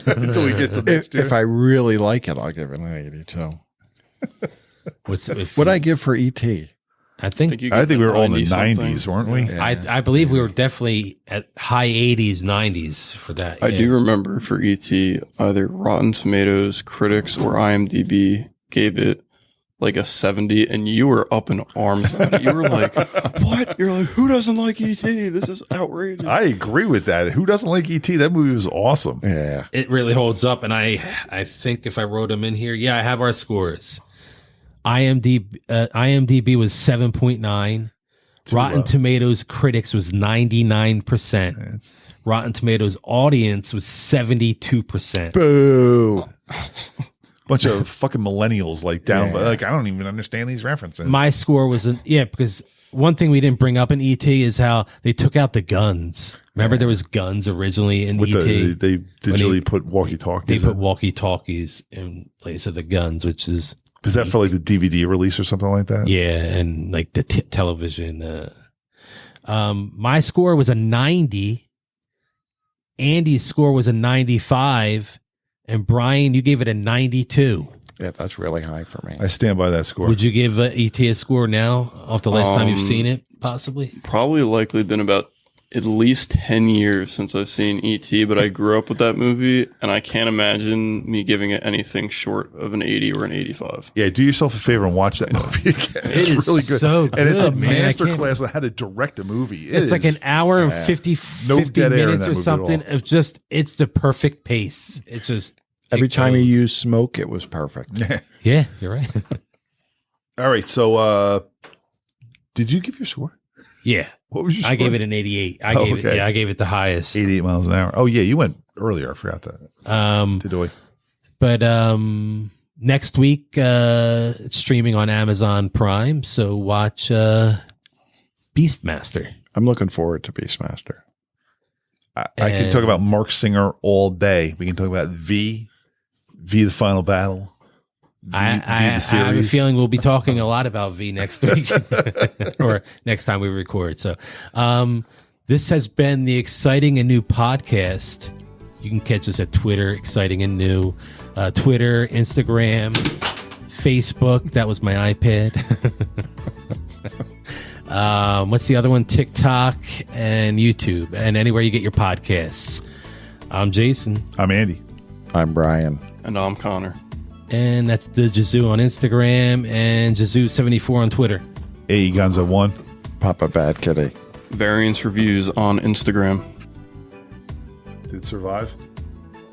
Until we get to next year. If I really like it, I'll give it an 82. What'd I give for E.T.? I think we were all in the 90s, weren't we? Yeah. I believe we were definitely at high 80s, 90s for that. I do remember for E.T., either Rotten Tomatoes, critics, or IMDb gave it like a 70, and you were up in arms about it. You were like, what? You're like, who doesn't like E.T.? This is outrageous. I agree with that. Who doesn't like E.T.? That movie was awesome. Yeah. It really holds up, and I think if I wrote them in here, I have our scores. IMDb was 7.9. Rotten Tomatoes critics was 99%. Rotten Tomatoes audience was 72%. Boo. Bunch of fucking millennials like I don't even understand these references. My score was because one thing we didn't bring up in ET is how they took out the guns. Remember there was guns originally in ET. They digitally put walkie-talkies. They put walkie-talkies in place of the guns, which is Was that for like the DVD release or something like that? Yeah, and like the television. My score was a 90. Andy's score was a 95. And Brian, you gave it a 92. Yeah, that's really high for me. I stand by that score. Would you give E.T. a score now off the last time you've seen it, possibly? Probably likely been about at least 10 years since I've seen E.T., but I grew up with that movie, and I can't imagine me giving it anything short of an 80 or an 85. Yeah, do yourself a favor and watch that movie again. It's really good. So good, and it's a man. masterclass on how to direct a movie. It's like an hour and 50 minutes or something. Of just, it's the perfect pace. It's just every time you use smoke, it was perfect. Yeah, you're right. All right, so did you give your score? Yeah. What was your score? I gave it an 88. I gave it the highest. 88 miles an hour. Oh yeah, you went earlier. I forgot that. Did we? But next week it's streaming on Amazon Prime, so watch Beastmaster. I'm looking forward to Beastmaster. I can talk about Mark Singer all day. We can talk about V the Final Battle. I have a feeling we'll be talking a lot about V next week or next time we record. So this has been the Exciting and New podcast. You can catch us at Twitter, Exciting and New, Twitter, Instagram, Facebook. That was my iPad. What's the other one? TikTok and YouTube and anywhere you get your podcasts. I'm Jason. I'm Andy. I'm Brian. And I'm Connor. And that's the Jazoo on Instagram and Jazoo74 on Twitter. A. Gonzo 1. Papa Bad Kitty. Variance Reviews on Instagram. Did it survive?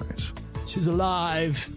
Nice. She's alive.